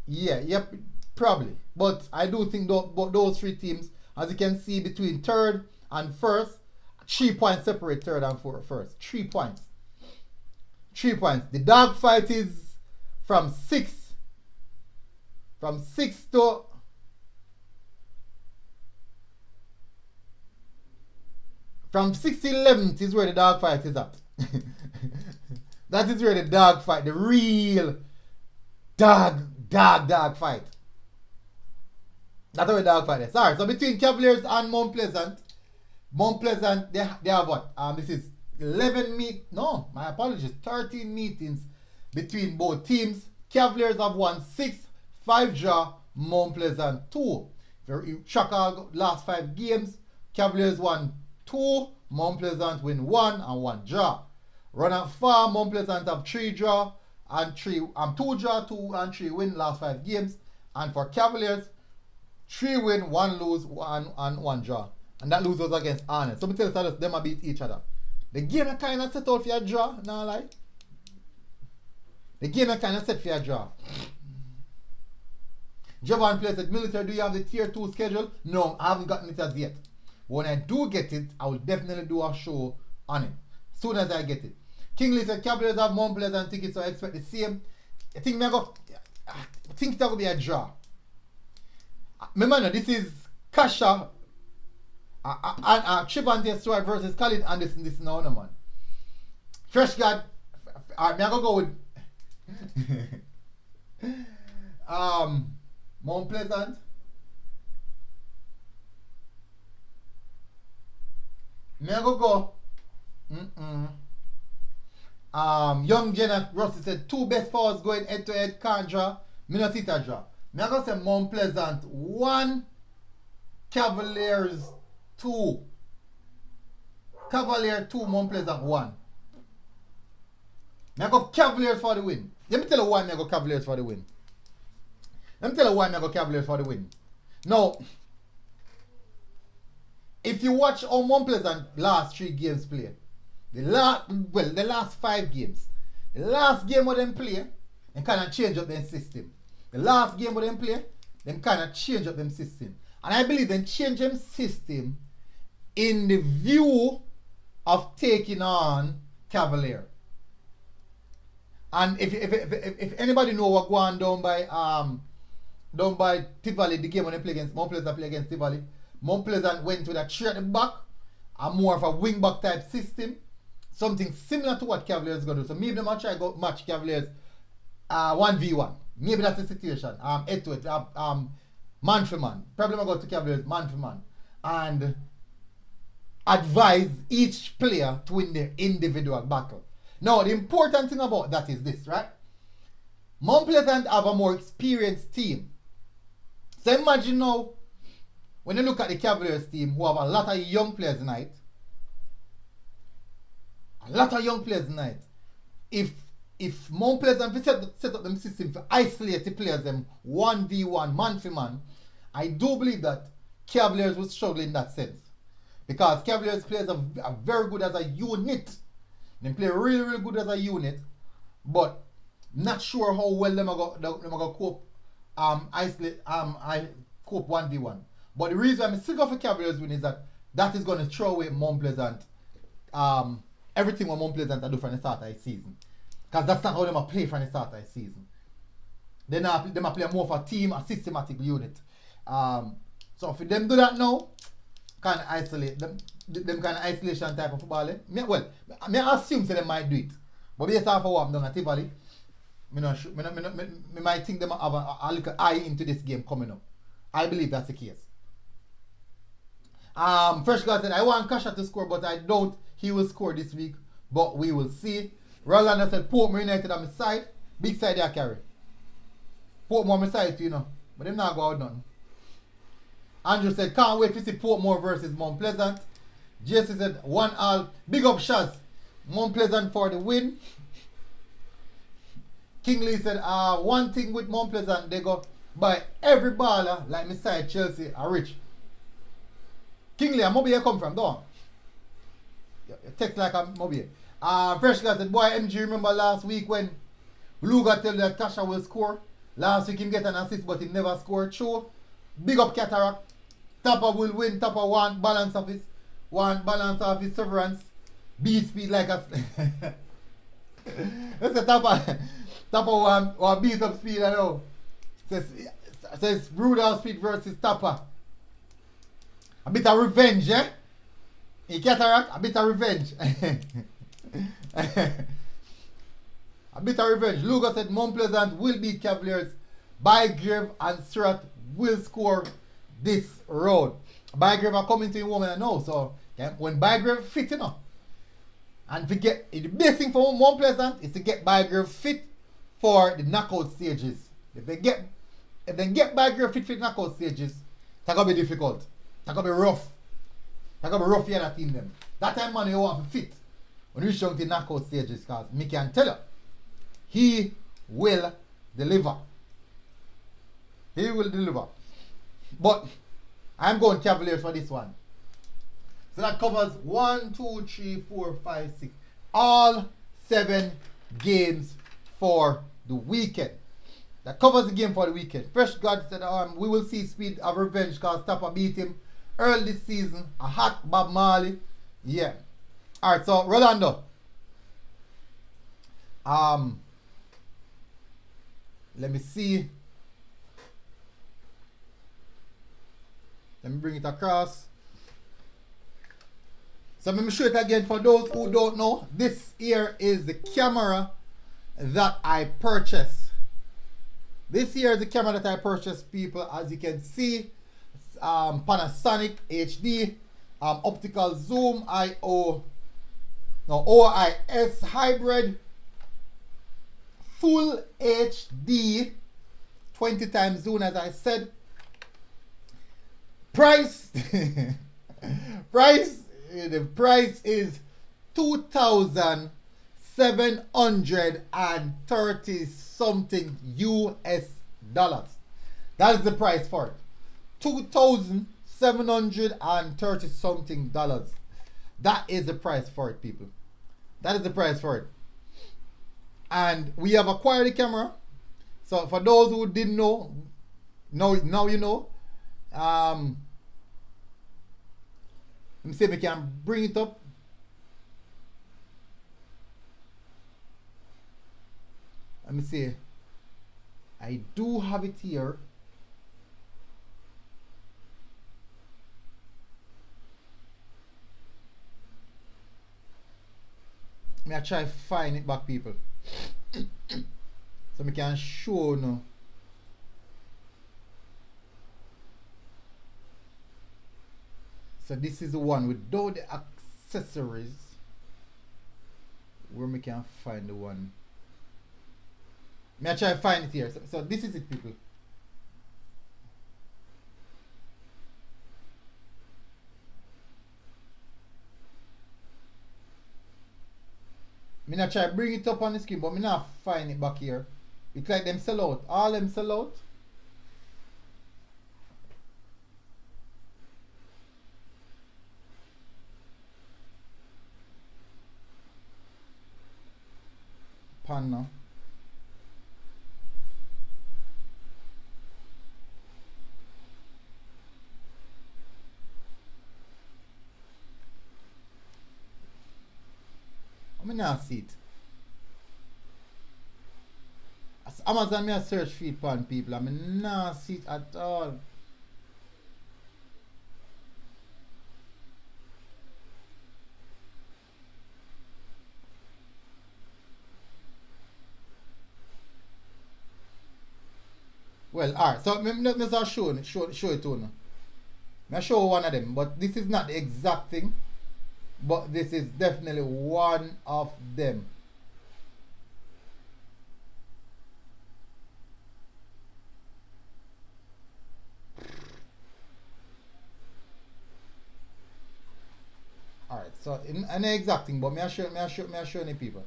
Yeah, yep, probably. But I do think those 3 teams, as you can see, between 3rd and 1st, 3 points separate 3rd and 1st. 3 points. 3 points. The dog fight is from 6 to from 6 to 11th is where the dog fight is at. That is where the dog fight, the real dog fight. That's where the dog fight is. Sorry, so between Cavaliers and Mount Pleasant, they have what? This is 13 meetings between both teams. Cavaliers have won 6, 5 draw, Mount Pleasant 2. If you track our last 5 games, Cavaliers won 2, Mount Pleasant win 1 and 1 draw. Run at far, Mount Pleasant have 3 draw and 2 draw, 2 and 3 win last 5 games. And for Cavaliers, 3 win, 1 lose, 1 and 1 draw. And that lose was against Arnett. So me tell you that them beat each other. The game are kind of set out for a draw, no lie. The game are kind of set for a draw. Javon plays at military. Do you have the tier 2 schedule? No, I haven't gotten it as yet. When I do get it, I will definitely do a show on it. As soon as I get it. Kingley said Cavaliers have Mount Pleasant tickets, so I expect the same. I think that will be a draw. Remember, this is Kasha and Trivante Stewart versus Khalid Anderson. This now, no man. Fresh God. I'm gonna go with Mount Pleasant. I'm gonna go. Young Jenna Rossi said 2 best forwards going head to head, can't draw. Me not see that draw. Me gonna say Mount Pleasant 1, Cavaliers 2. Cavalier 2, Mount Pleasant 1. Me go Cavaliers for the win. Let me tell you why me go Cavaliers for the win. Now, if you watch how Mount Pleasant last 3 games play, the last 5 games, the last game of them play, they kind of change up their system. And I believe they change them system in the view of taking on Cavalier. And if anybody know what going down by down by Tivoli, the game when they play against Mount Pleasant play against Tivoli. Mount Pleasant went with a 3 at the back, a more of a wing back type system. Something similar to what Cavaliers gonna do. So maybe they might try go match Cavaliers 1v1. Maybe that's the situation. Head to head, man for man. Probably I go to Cavaliers man for man. And advise each player to win their individual battle. Now the important thing about that is this, right? Mount Pleasant have a more experienced team. So imagine now, when you look at the Cavaliers team who have a lot of young players tonight, if Mount Pleasant set up them system to isolate the players them 1v1, man for man, I do believe that Cavaliers will struggle in that sense. Because Cavaliers players are very good as a unit. They play really, really good as a unit, but not sure how well them are going to cope cope 1v1. But the reason I'm sick of a Cavaliers win is that is going to throw away Mount Pleasant everything what Mount Pleasant do from the start of the season. Because that's not how they play from the start of the season. They play more of a team, a systematic unit. So if them do that now, kind of isolate them kind of isolation type of football. I assume they might do it. But based off of what I'm doing at Tivoli, I might think they might have a little eye into this game coming up. I believe that's the case. Fresh guy said, I want Kasha to score, but I doubt he will score this week. But we will see. Rolando said, Portmore United on my side. Big side they carry. Portmore on my side too, you know. But them not go out nothing. Andrew said, can't wait to see Portmore versus Mount Pleasant. Jesse said, 1-1. Big up shots. Mount Pleasant for the win. Kingley said, one thing with Mount Pleasant, they go by every baller, like my side Chelsea, are rich. Kingley, I'm Moby come from, don't you? Text like I'm Moby. Fresh guy said, boy, MG, remember last week when Luga tell you that Kasha will score? Last week he get an assist, but he never scored. True. Big up Cataract. Tapper will win. Tapper one balance of his severance. B speed like a that's a Tapper one beat up speed, I know. Says Rudolph speed versus Tapper. A bit of revenge, eh? In Cataract, a bit of revenge. A bit of revenge. Luga said Mount Pleasant will beat Cavaliers. Bygrave and Surratt will score this road. Bygrave are coming to the woman now, so when Bygrave fit enough, and to get the best thing for Mount Pleasant is to get Bygrave fit for the knockout stages. If they get Bygrave fit for the knockout stages, it's gonna be difficult. It's gonna be rough. It's gonna be rough here that team them. That time man you want to fit when you reach down to the knockout stages, because me can tell you, he will deliver. He will deliver. But I'm going Cavaliers for this one. So that covers 1, 2, 3, 4, 5, 6. All 7 games for the weekend. That covers the game for the weekend. Fresh God said, we will see Speed of revenge because Tapper beat him early this season. A hot Bob Marley. Yeah. Alright, so Rolando. Let me see. Let me bring it across. So let me show it again for those who don't know. This here is the camera that I purchased. This here is the camera that I purchased, people. As you can see, Panasonic HD, optical zoom, OIS hybrid, full HD, 20 times zoom, as I said. Price, the price is $2,730 something US dollars. That is the price for it. $2,730 something dollars. That is the price for it, people. That is the price for it. And we have acquired the camera. So for those who didn't know, now you know. Let me see if I can bring it up. Let me see. I do have it here. Me I try find it back, people. So me can show no. So this is the one without the accessories. Where me can find the one. Me I try find it here. So this is it, people. Me not try bring it up on the screen, but me not find it back here. It's like them sell out. All them sell out. Pan now. I not see it. As Amazon me a search feed pan people, I not see it at all. Well, alright, so me just show it to you. I show one of them, but this is not the exact thing. But this is definitely one of them. Alright, so an exact thing, but me I show any people.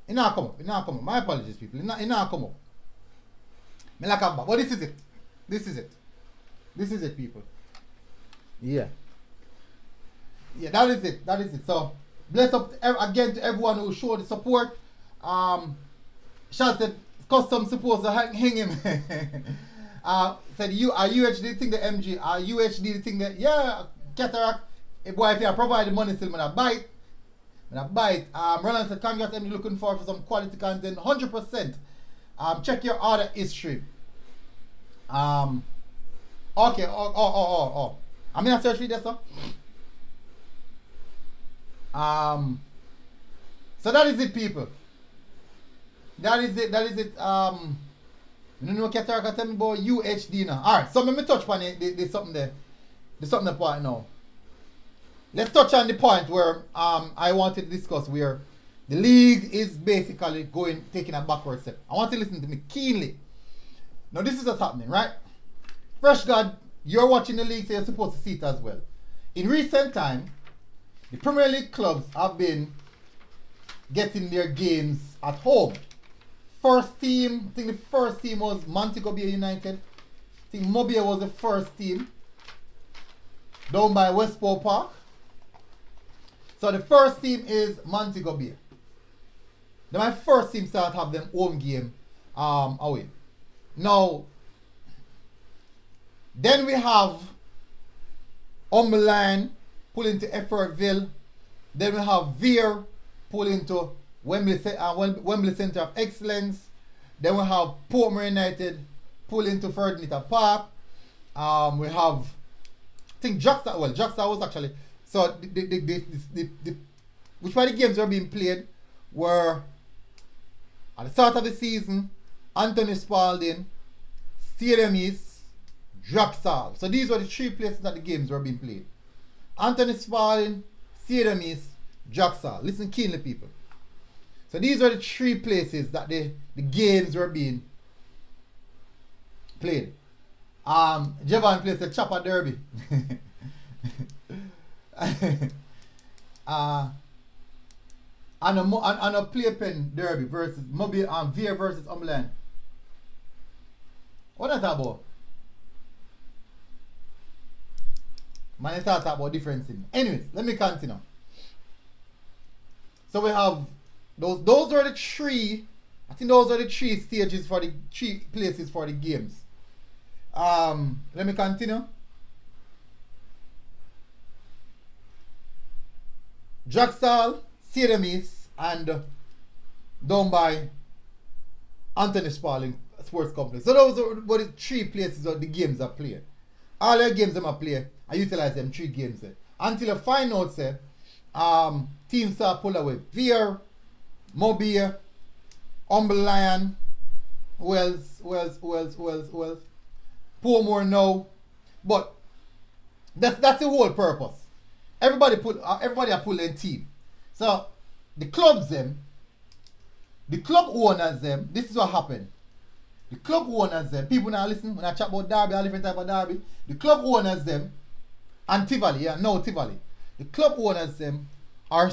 It not come up. My apologies, people. It not come up. Me like a back. But this is it. This is it, people. Yeah. Yeah, that is it. So, bless up again to everyone who showed the support. Shad said, custom supposed to hang him. Said, UHD thing the MG. UHD thing that, yeah, cataract. Boy, if you provide the money, still, I buy it. Roland said, congrats, I'm looking forward for some quality content. 100%. Check your order history. Okay. I'm gonna search for this, sir. So that is it, people. That is it. You know, cataract tell me about UHD now. Alright, so let me touch on there's something there. There's something the point now. Let's touch on the point where I wanted to discuss where the league is basically taking a backward step. I want to listen to me keenly. Now this is what's happening, right? Fresh God, you're watching the league, so you're supposed to see it as well. In recent time, the Premier League clubs have been getting their games at home. First team, I think the first team was Montego Bay United. I think Mobile was the first team. Down by Westport Park. So the first team is Montego Bay. Then my first team start have them home game away. Now, then we have Umberline pull into Effortville. Then we have Veer pull into Wembley Centre of Excellence. Then we have Portmore United pull into Ferdinand Park. We have, I think Jackson was actually. So which one of the games were being played were at the start of the season, Anthony Spalding, Stadium East, Draxall. So these were the three places that the games were being played. Anthony Spalding, Stadium East, Draxall. Listen keenly, people. So these are the three places that the games were being played. Jevan plays the Chopper Derby. And a playpen derby versus Mobile Veer versus Umberline. What I talk about? Man, I start talk about different things. Anyways, let me continue. So we have those are the three I think those are the three stages for the three places for the games. Let me continue. Draxal, Sedamis, and down by Anthony Sparling Sports Complex. So those are what the three places of the games are played. All the games them are play, I utilize them three games there. Until the final say, teams start pull away. Veer, Mobile, Humble Lion, Wells, Portmore now. But that's the whole purpose. Everybody are pulling team. So the clubs them, the club owners them, this is what happened. The club owners them, people now listen when I chat about derby, all different type of derby. The club owners them and Tivoli, Tivoli. The club owners them are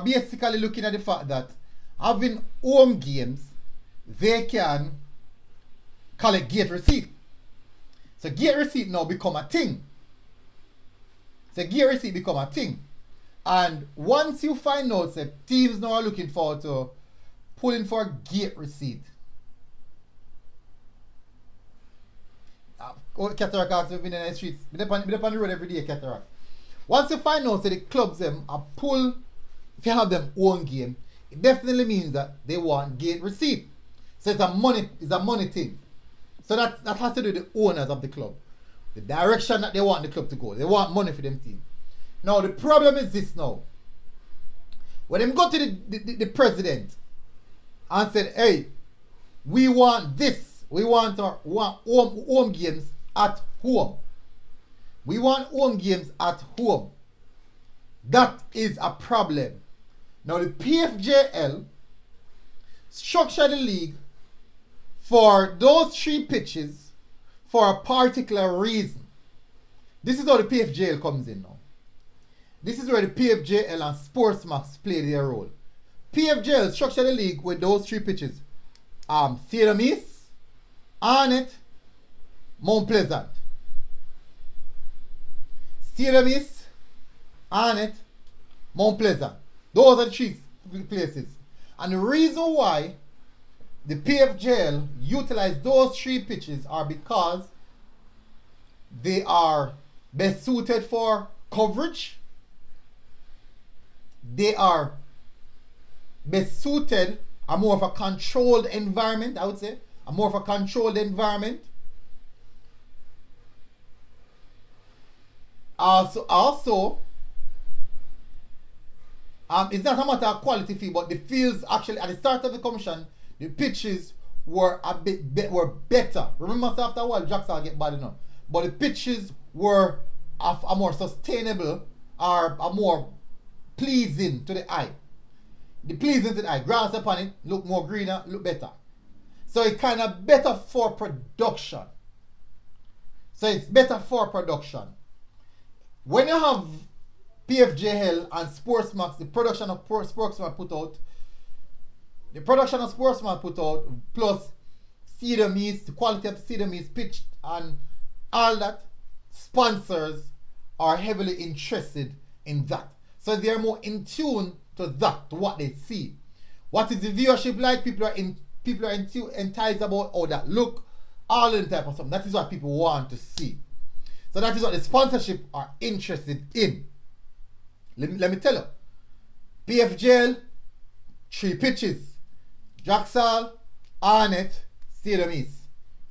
basically looking at the fact that having home games, they can collect gate receipt. So gate receipt now become a thing. And once you find out that teams now are looking forward to pulling for gate receipt. Cataract have been in the streets. We're on the road every day, Cataract. Once you find out that the clubs them are pull, if you have them own game, it definitely means that they want gate receipt. So it's a money thing. So that has to do with the owners of the club. The direction that they want the club to go. They want money for them team. Now the problem is this now. When they go to the president and said, hey, we want this. We want home games at home. We want home games at home. That is a problem. Now the PFJL structured the league for those three pitches for a particular reason. This is how the PFJL comes in now. This is where the PFJL and Sportsmax play their role. PFJL structured the league with those three pitches. Sedamis, Arnett, Mount Pleasant. Sedamis, Arnett, Mount Pleasant. Those are the three places. And the reason why the PFJL utilize those three pitches are because they are best suited for coverage. They are best suited, a more of a controlled environment, I would say. A more of a controlled environment. Also, it's not a matter of quality fee, but the fields actually at the start of the commission, the pitches were a bit were better. Remember, after a while, Jackson get bad enough, but the pitches were a more sustainable or a more pleasing to the eye. The pleasing to the eye. Grass upon it look more greener, look better. So it's kind of better for production. When you have PFJL and Sportsmax, the production of Sportsmax put out, plus Sedamis, the quality of Sedamis pitched and all that, sponsors are heavily interested in that. So they're more in tune to that, to what they see. What is the viewership like? People are enticed about how that look, all that type of stuff. That is what people want to see. So that is what the sponsorship are interested in. Let me tell you. PFJL, 3 pitches. Jaxal, Arnett, Sedamis.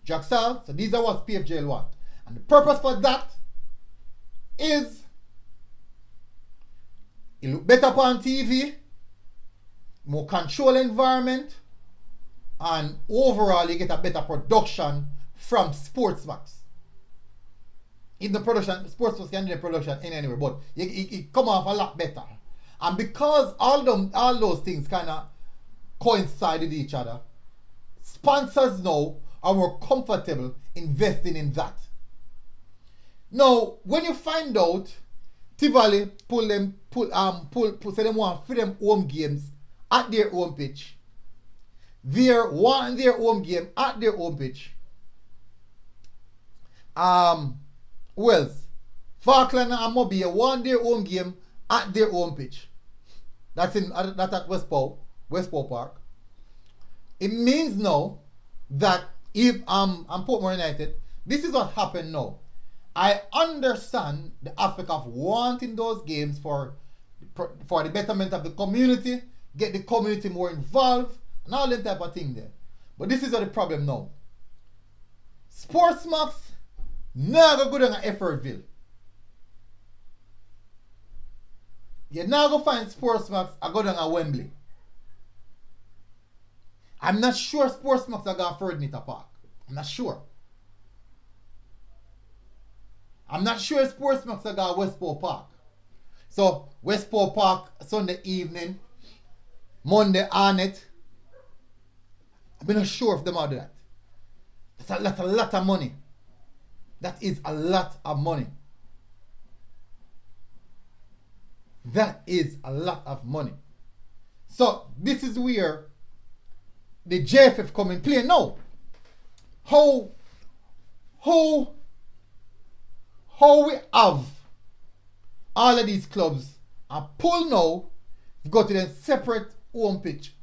Jaxal, so these are what PFJL want. And the purpose for that is it look better on TV, more controlled environment, and overall you get a better production from Sportsmax. In the production, Sportsmax can do the production in anywhere, but it come off a lot better. And because all those things kind of coincide with each other, sponsors now are more comfortable investing in that. Now, when you find out Tivoli say them want for them home games at their home pitch, they want their home game at their home pitch. Wells, Falkland and Mobile want their home game at their home pitch. That's at Westport Park. It means now that if I'm Portmore United, this is what happened now. I understand the aspect of wanting those games for the betterment of the community, get the community more involved, and all that type of thing there. But this is what the problem now. Sportsmax never go down to Effortville. You're not going to find Sportsmax I go down to Wembley. I'm not sure Sportsmax are going to Ferdinand Park. I'm not sure. I'm not sure Sportsmax are going to Westport Park. So, Westport Park, Sunday evening, Monday, Arnett. I'm not sure if them are do that. That's a lot of money. That is a lot of money. That is a lot of money. So, this is where the JFF come in play now. How we have all of these clubs and pull now go to the separate home pitch.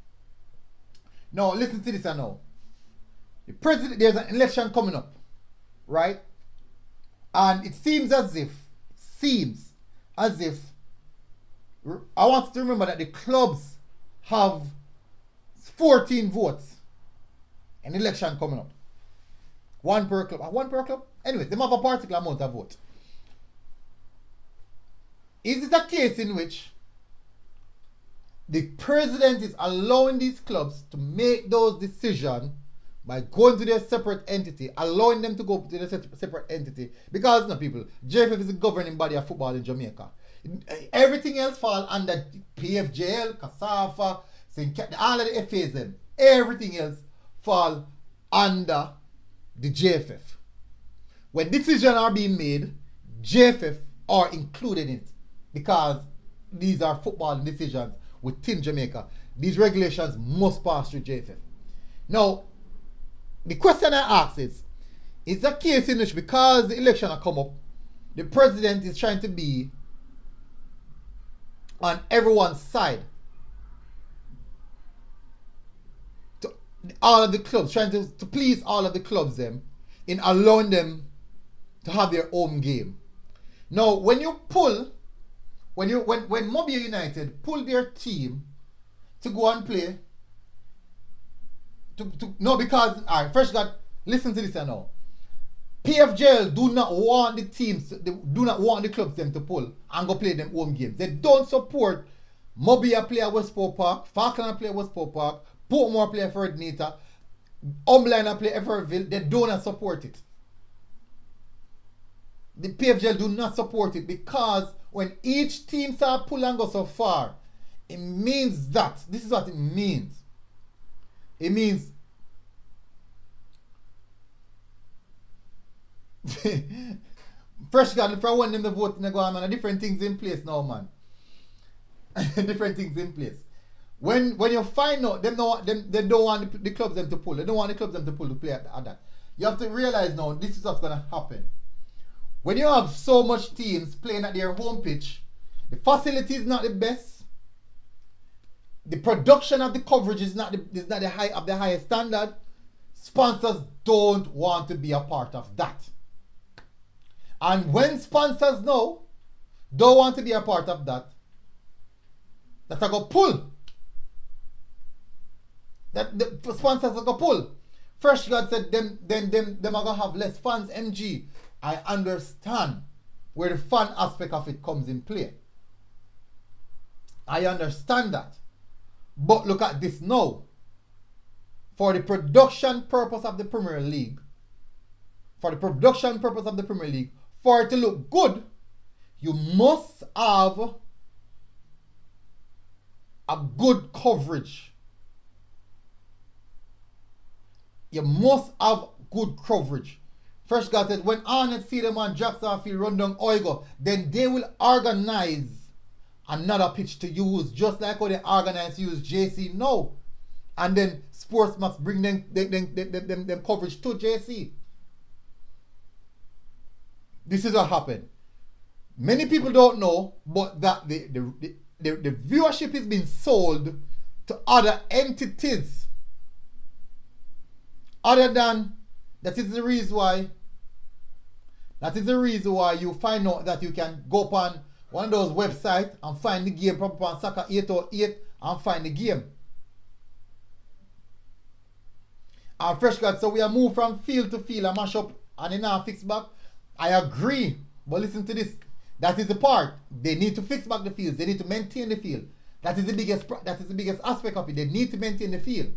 Now listen to this now. The president, there's an election coming up, right? And it seems as if I want to remember that the clubs have 14 votes in the election coming up. One per club. One per club? Anyway, they have a particular amount of votes. Is it a case in which the president is allowing these clubs to make those decisions by going to their separate entity, allowing them to go to their separate entity? Because, no, people, JFF is the governing body of football in Jamaica. Everything else falls under PFJL, CASAFA, all of the FAs, everything else fall under the JFF. When decisions are being made, JFF are included in it because these are football decisions within Jamaica. These regulations must pass through JFF. Now, the question I ask is a case in which because the election has come up, the president is trying to be on everyone's side. To all of the clubs, trying to please all of the clubs them in allowing them to have their own game. Now, when you pull, when Mobile United pull their team to go and play, because alright, first got listen to this now. PFJL do not want the teams, they do not want the clubs them to pull and go play them home games. They don't support Mobile play at Westport Park, Falkland play at Westport Park, Portmore play at Ferdinand, Umbliner play at Everville. They do not support it. The PFJL do not support it because when each team start pull and go so far, it means that, this is what it means. It means fresh God, for one them the vote in the government, different things in place now, man. Different things in place. When you find out they don't want the clubs them to pull. They don't want the clubs them to pull to play at that. You have to realize now this is what's gonna happen. When you have so much teams playing at their home pitch, the facility is not the best. The production of the coverage is not the highest standard. Sponsors don't want to be a part of that. And when sponsors know don't want to be a part of that, that I go pull. That the sponsors are go pull. Fresh God said them are gonna have less fans. MG. I understand where the fan aspect of it comes in play. I understand that. But look at this now. For the production purpose of the Premier League, for it to look good, you must have a good coverage. You must have good coverage. Fresh God said, when Arnett see them on Jackson Field run down Oigo, then they will organize another pitch to use, just like how they organize to use JC now. And then Sportsmax bring them coverage to JC. This is what happened. Many people don't know, but that the viewership is being sold to other entities. Other than that is the reason why you find out that you can go upon one of those websites and find the game, probably on Soccer 808 and find the game. And Fresh God, so we are moved from field to field and mash up and then now fix back. I agree, but listen to this. That is the part. They need to fix back the fields. They need to maintain the field. That is the biggest aspect of it. They need to maintain the field.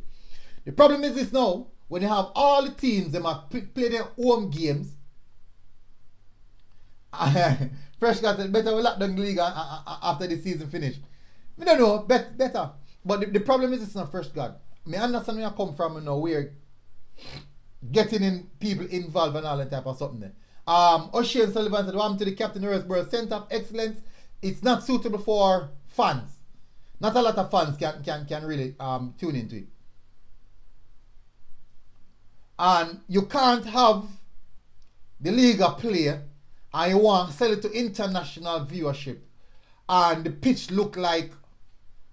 The problem is this now, when you have all the teams that play their home games, Fresh God said, better we lock down the league after the season finish. I don't know, better. But the problem is it's not Fresh God. I understand where I come from, where getting in people involved and all that type of something there. O'Shane Sullivan said, welcome to the Captain Harrisburg Center of Excellence. It's not suitable for fans. Not a lot of fans can really tune into it. And you can't have the league of play and you want to sell it to international viewership and the pitch look like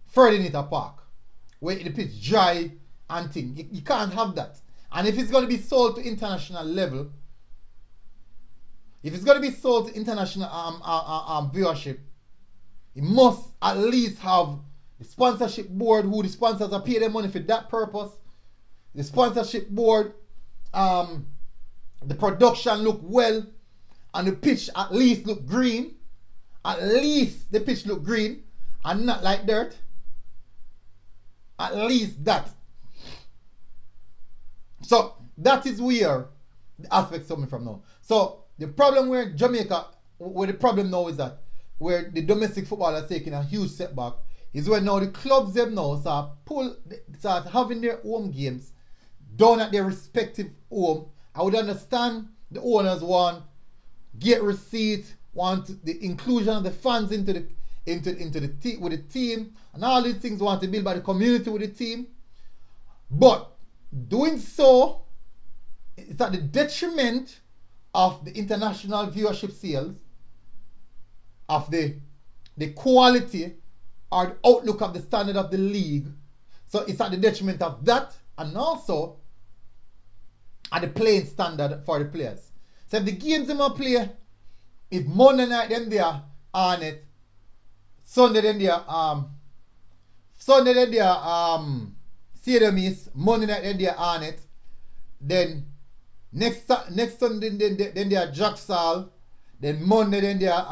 Ferdinand Park, where the pitch dry and thing. You can't have that. And if it's going to be sold to international level, if it's going to be sold to international viewership, it must at least have the sponsorship board, who the sponsors are paying their money for that purpose. The sponsorship board, the production look well, and the pitch at least look green. At least the pitch look green and not like dirt. At least that. So that is where the aspect's coming from now. So the problem where Jamaica, where the problem now is that where the domestic football is taking a huge setback is when now the clubs them now start having their home games done at their respective home. I would understand the owners want get receipts, want the inclusion of the fans into the with the team, and all these things want to build by the community with the team. But doing so, it's at the detriment of the international viewership sales, of the quality or the outlook of the standard of the league. So it's at the detriment of that, and also at the playing standard for the players. So if the games them play, if Monday night them there on it, Sunday then there Stadium is, Monday night then there on it, then next Sunday then there Jacksal, then Monday then there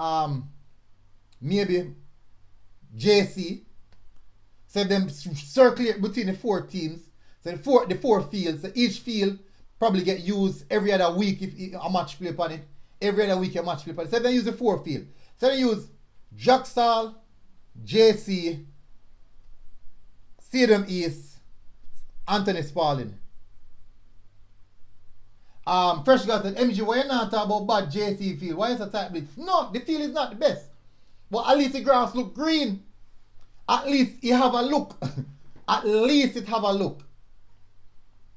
maybe JC. So them circulate between the four teams. So the four fields, so each field probably get used every other week if a match play upon it. Every other week a match play upon it. So they use the four field. So they use Jacksal, JC, Stadium East, Anthony Spalding. Fresh God said, MG, why you not talk about bad JC field? Why is it type blitz? No, the field is not the best. But at least the grass look green. At least you have a look. At least it have a look.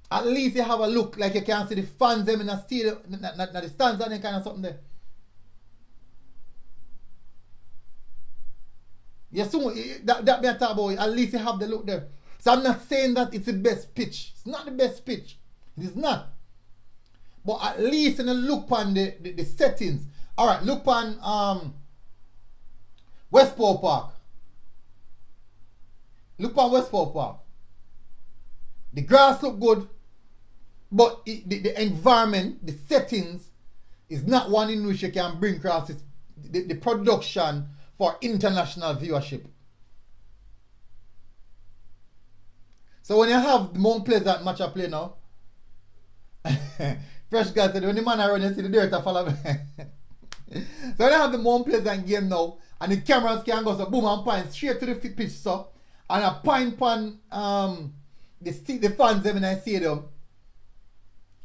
At least you have a look like you can see the fans them in the stadium, not the stands and kind of something there. Yes, so that me talk about it. At least you have the look there. So I'm not saying that it's the best pitch. It's not the best pitch. It is not. But at least in a look on the settings. Alright, look on Westport Park. Look on Westport Park. The grass look good, but the environment, the settings, is not one in which you can bring across the production for international viewership. So when you have the Mount Pleasant match I play now, Fresh guy said, when the man around you see the dirt I follow me. So when you have the Mount Pleasant game now, and the cameras can go so boom and point straight to the pitch so, and a point pan the fans them in the stadium,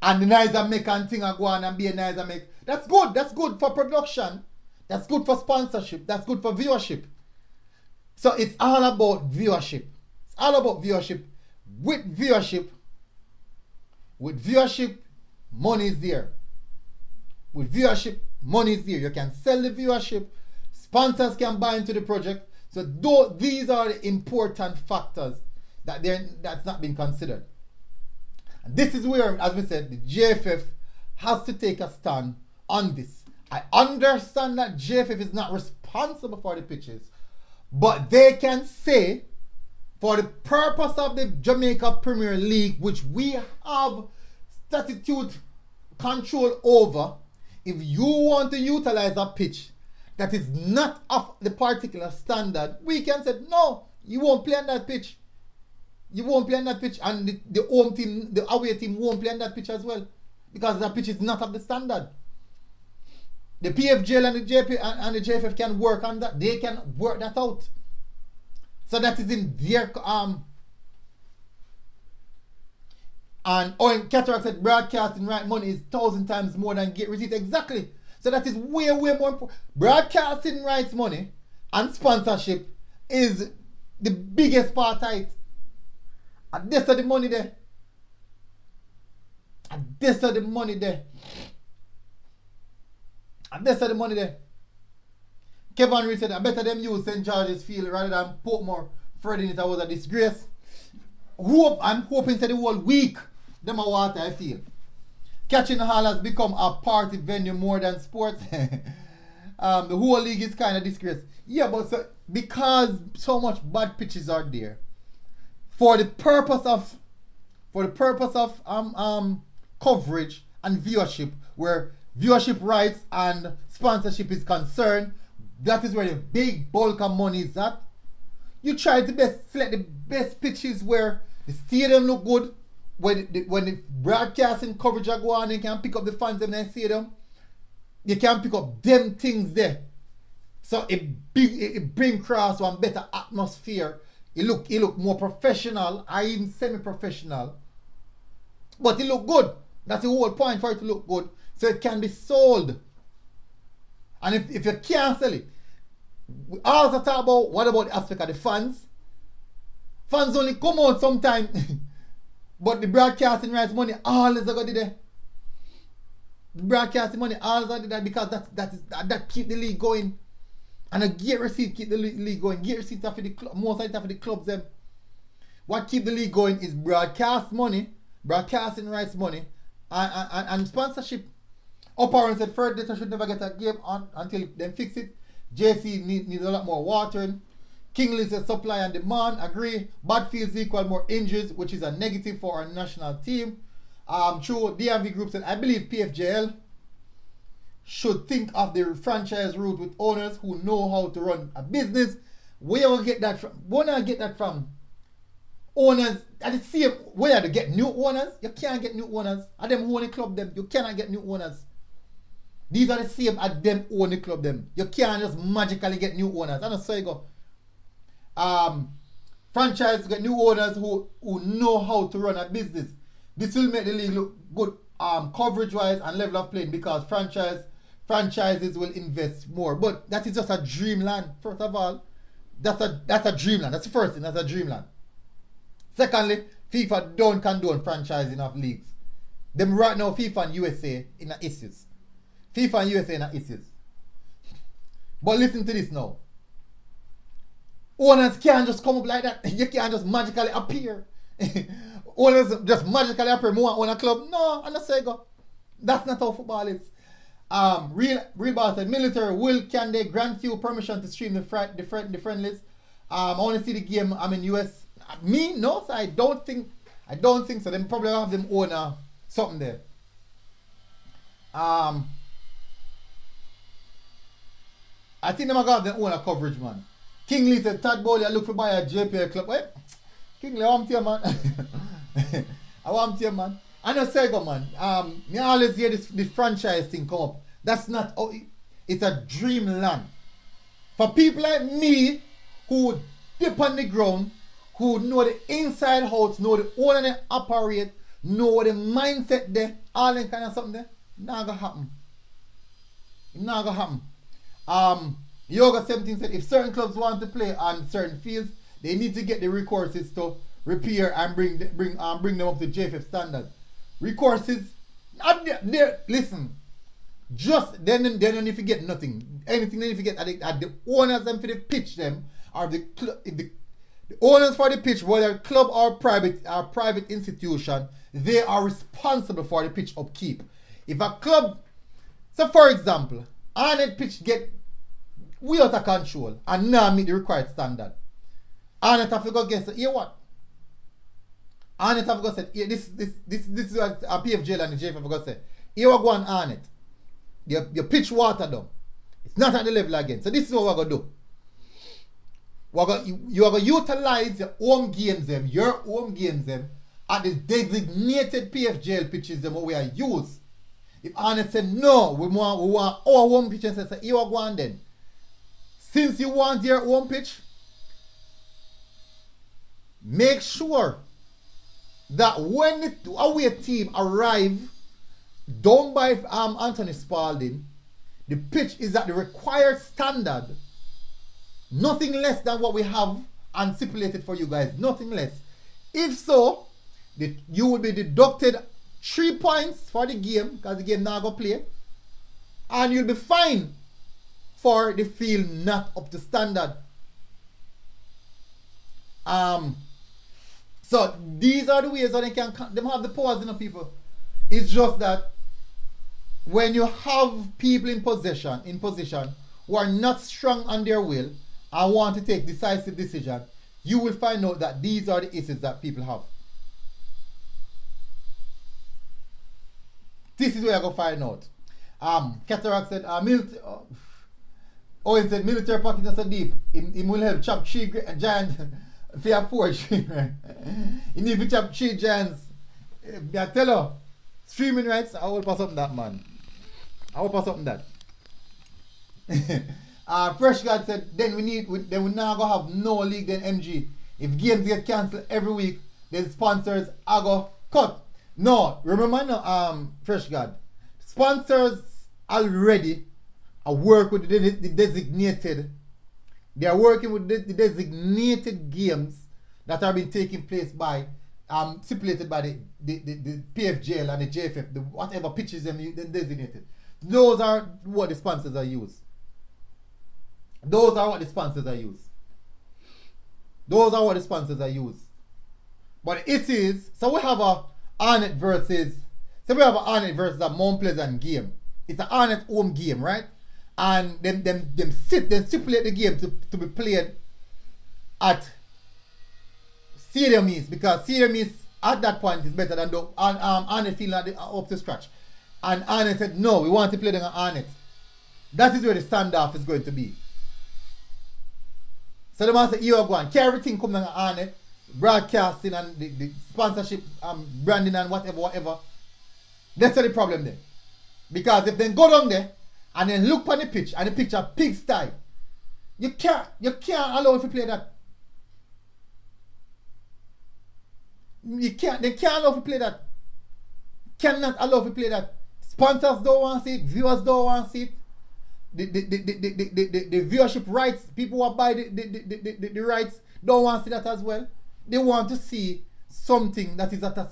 and the nice and make and thing and go on and be a nice and make. That's good. That's good for production. That's good for sponsorship. That's good for viewership. So it's all about viewership. It's all about viewership. With viewership, money is there. With viewership, money is there. You can sell the viewership. Sponsors can buy into the project. So these are the important factors that's not been considered. This is where, as we said, the JFF has to take a stand on this. I understand that JFF is not responsible for the pitches, but they can say, for the purpose of the Jamaica Premier League, which we have statute control over, if you want to utilize a pitch that is not of the particular standard, we can say, no, you won't play on that pitch. You won't play on that pitch, and the home team, the away team won't play on that pitch as well, because that pitch is not of the standard. The PFJL and the JP and the JFF can work on that. They can work that out. So that is in their and Cataract said broadcasting right money is 1,000 times more than get receipt. Exactly. So that is way more important. Broadcasting rights money and sponsorship is the biggest part of it. And this is the money there. And this is the money there. And this is the money there. Kevin Reed said, I better them use St. George's Field rather than Portmore. Freddy it was a disgrace. I'm hoping to the whole week them a water I feel. Catching Hall has become a party venue more than sports. The whole league is kind of disgrace. Yeah, but because so much bad pitches are there, for the purpose of coverage and viewership, where viewership rights and sponsorship is concerned, that is where the big bulk of money is at. You try to select the best pitches where the stadium look good. When the broadcasting coverage are go on, you can pick up the fans in the stadium. You can pick up them things there. So it bring across one better atmosphere. It look more professional, or even semi-professional. But it look good. That's the whole point, for it to look good. So it can be sold. And if you can't sell it, we also talk about what about the aspect of the fans. Fans only come out sometime. But the broadcasting rights money always are going to there. The broadcasting money always are there because that keep the league going. And a gate receipt keep the league going. Gate receipt are for the club, most of it are for the clubs them. What keep the league going is broadcast money, broadcasting rights money, and sponsorship. Operon said Fred Data should never get a game on until they fix it. JC needs a lot more watering. Kingley says supply and demand. Agree. Bad fields equal more injuries, which is a negative for our national team. True. DMV Group said I believe PFJL should think of the franchise route with owners who know how to run a business. Where will get that from? Where do I get that from? Owners at the same where to get new owners? You can't get new owners. At them who own the club them, you cannot get new owners. These are the same as them own the club them. You can't just magically get new owners. I know so you go. Franchise get new owners who know how to run a business. This will make the league look good coverage wise and level of playing, because franchises will invest more. But that is just a dreamland. First of all, that's a dreamland. That's the first thing. That's a dreamland. Secondly, FIFA don't condone franchising of leagues. Them right now, FIFA and USA in the issues. FIFA and USA in the issues. But listen to this now. Owners can't just come up like that. You can't just magically appear. Owners just magically appear. More own a club. No, I'm not saying go. That's not how football is. Real Ball said, military can they grant you permission to stream the friendlies? I want to see the game. I'm in US. Me, no, so I don't think so. They probably have them own something there. I think they might have them own a coverage, man. Kingley said, Todd Bowley, I look for buy a JPL club. Wait, Kingley, I want to man. I want to man. I know Sego, man. Me always hear this franchise thing come up. That's not, it's a dreamland. For people like me, who dip on the ground, who know the inside house, know the owner and operate, know the mindset there, all that kind of something there, not gonna happen. Not gonna happen. Yoga 17 said, if certain clubs want to play on certain fields, they need to get the recourses to repair and bring them up to JFF standard. Recourses, listen, just then don't if you get nothing. Anything then if you get at the owners and for the pitch them, or the owners for the pitch, whether club or private institution, they are responsible for the pitch upkeep. If a club, so for example, Arnett pitch get way out of control and now meet the required standard, Arnett have to go against it. Hear what? Arnett have to go say, this is what a PFJ and the JF have to say. Here we go on Arnett. Your pitch water down. It's not at the level again. So this is what we're going to do. You are going to utilize your home games at the designated PFJL pitches them what we are used. If Arnett said no, we want our home pitch and say, here we go on then. Since you want your home pitch, make sure that when the away team arrive down by Anthony Spalding, the pitch is at the required standard, nothing less than what we have and stipulated for you guys, nothing less. If so, you will be deducted 3 points for the game, because the game now go play, and you'll be fined for the field not up to standard. So these are the ways that they can have the powers, people. It's just that when you have people in position who are not strong on their will and want to take decisive decision, you will find out that these are the issues that people have. This is where I go find out. Cataract said, Owen said, military pocket is so deep. It will help chop 3 giants for 4. You need to chop 3 giants. I tell you, streaming rights, I will pass up that, man. I will pass up that. Fresh God said, then we now go have no league then MG. If games get cancelled every week, then sponsors are go cut. No, remember now, Fresh God. Sponsors already are work with the designated. They are working with the designated games that are being taken place by stipulated by the PFJL and the JFF, whatever pitches them designated. Those are what the sponsors are used. Those are what the sponsors are used. Those are what the sponsors are used. But it is, so we have a Arnett versus a Mount Pleasant game. It's an Arnett home game, right? And them stipulate the game to be played at Stadium East, because Stadium East at that point is better than the Arnett field up to scratch. And Arnett said, no, we want to play them at Arnett. That is where the standoff is going to be. So the man said, you are going, everything come down at Arnett, broadcasting and the sponsorship, branding and whatever. That's the problem there. Because if they go down there and then look on the pitch and the pitch a pigsty, you can't allow if you play that. They can't allow if you play that. Cannot allow if you play that. Sponsors don't want to see it, viewers don't want to see it. The viewership rights, people who buy the rights don't want to see that as well. They want to see something that is at a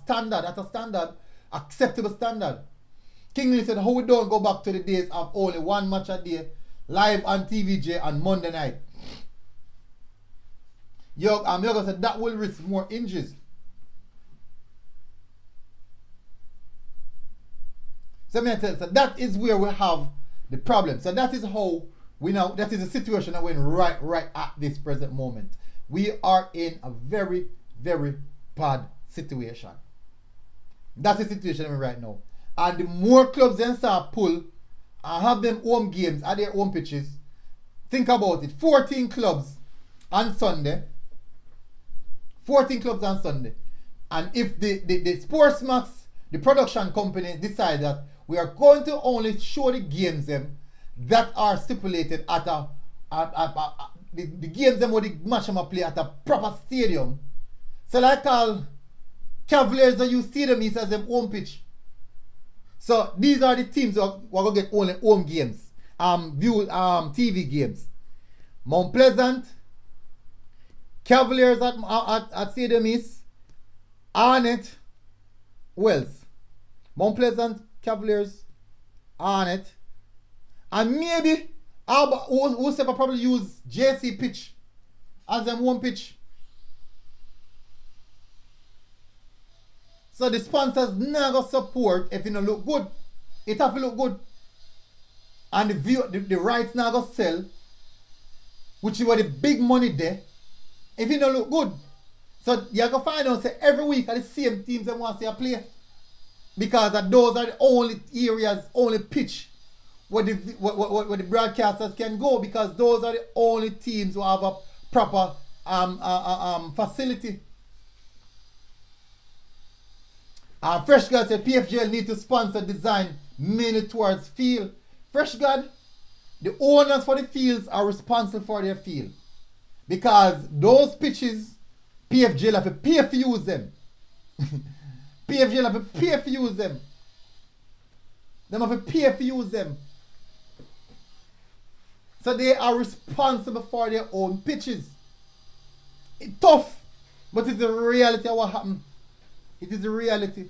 standard, acceptable standard. Kingley said, how we don't go back to the days of only one match a day, live on TVJ on Monday night. Yoga said that will risk more injuries. So that is where we have the problem. So that is how that is the situation that we're in right at this present moment. We are in a very, very bad situation. That's the situation we're in right now. And the more clubs then start pull and have them home games at their home pitches, think about it. 14 clubs on Sunday. 14 clubs on Sunday. And if the Sportsmax, the production company, decide that we are going to only show the games them that are stipulated at the games them where the match them play at a proper stadium. So like all Cavaliers that use Stadium East as them home pitch. So these are the teams who are going to get only home games, TV games. Mount Pleasant, Cavaliers at Stadium East, Arnett, Wells. Mount Pleasant, Cavaliers, Arnett, and maybe whoever probably use JC pitch as them home pitch. So the sponsors never support if it don't look good. It have to look good. And the rights never sell, which is where the big money there, if it don't look good. So you have to find out say every week are the same teams that want to see a play. Because those are the only areas, only pitch where the broadcasters can go, because those are the only teams who have a proper facility. Fresh God said PFGL need to sponsor design mainly towards field. Fresh God, the owners for the fields are responsible for their field. Because those pitches, PFGL have to pay for use them. PFGL have to pay for use them. They have to pay for use them. So they are responsible for their own pitches. It's tough, but it's the reality of what happened. It is the reality.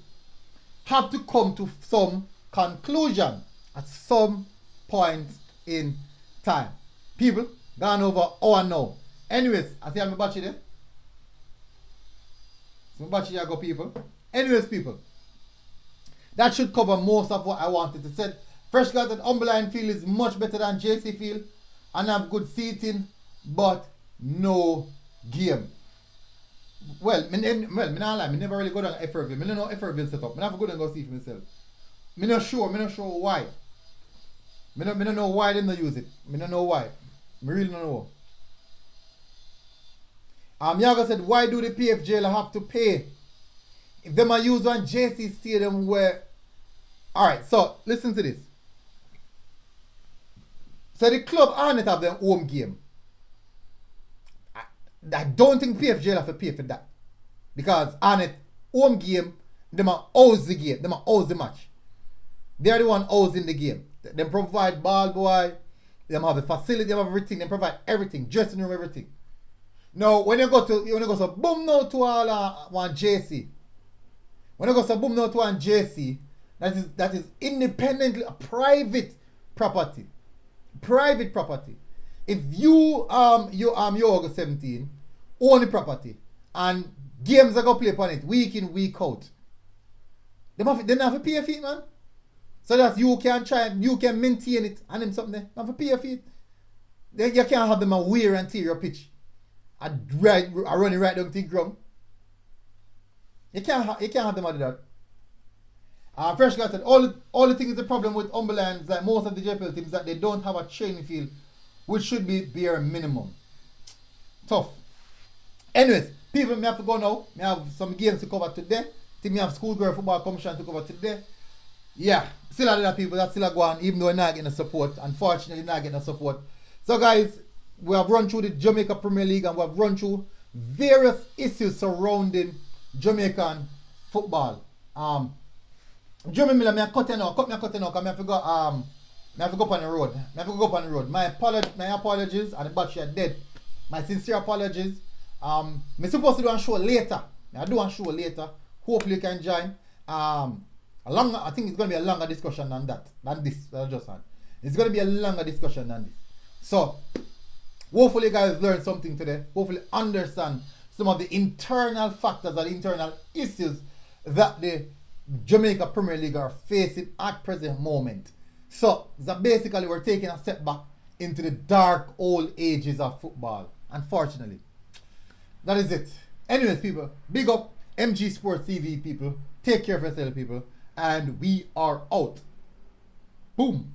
Have to come to some conclusion at some point in time. People, gone over hour now. Anyways, I see I'm batch there. So batch here go people. Anyways, people, that should cover most of what I wanted to say. Fresh Guys at Umberline Field is much better than JC Field and have good seating, but no game. Well, I never really go down to Efferville. I don't know Efferville set up. I never go down and go see for myself. I'm not sure why. I don't know why they don't use it. I don't know why. I really don't know. Yaga said, why do the PFJL have to pay? If they might use one JC Stadium where... Alright, so listen to this. So the club aren't have their home game. I don't think PFJL have to pay for that. Because on it, home game, they might house the game. They might house the match. They are the one housing the game. They provide ball boy. They have the facility, they have everything. They provide everything. Dressing room, everything. Now, when you go to boom now to all one JC. When you go to boom now to one JC, that is independently a private property. Private property. If you August 17, own the property and games are gonna play upon it week in, week out. They don't have to pay a fee, man. So that you can maintain it and them something there. They have to pay a fee. You can't have them a wear and tear your pitch. I run it right down to the ground. You can't have them do that. Fresh Guy said all the things the problem with Umberland is that most of the JPL teams that they don't have a training field, which should be bare minimum. Tough. Anyways, people, me have to go now. Me have some games to cover today. I think me have schoolgirl football competition to cover today. Yeah, still a lot of people that still are going, even though we're not getting the support. Unfortunately, not getting the support. So guys, we have run through the Jamaica Premier League and we have run through various issues surrounding Jamaican football. Jeremy Miller, me cut me now, because I have to go up on the road. My apologies, and the battery are dead. My sincere apologies. I'm supposed to do a show later. I do a show later. Hopefully you can join. I think it's going to be a longer discussion than this. It's going to be a longer discussion than this. So, hopefully you guys learned something today. Hopefully understand some of the internal factors and internal issues that the Jamaica Premier League are facing at present moment. So basically we're taking a step back into the dark old ages of football. Unfortunately. That is it. Anyways, people, big up MG Sports TV, people. Take care of yourself, people. And we are out. Boom.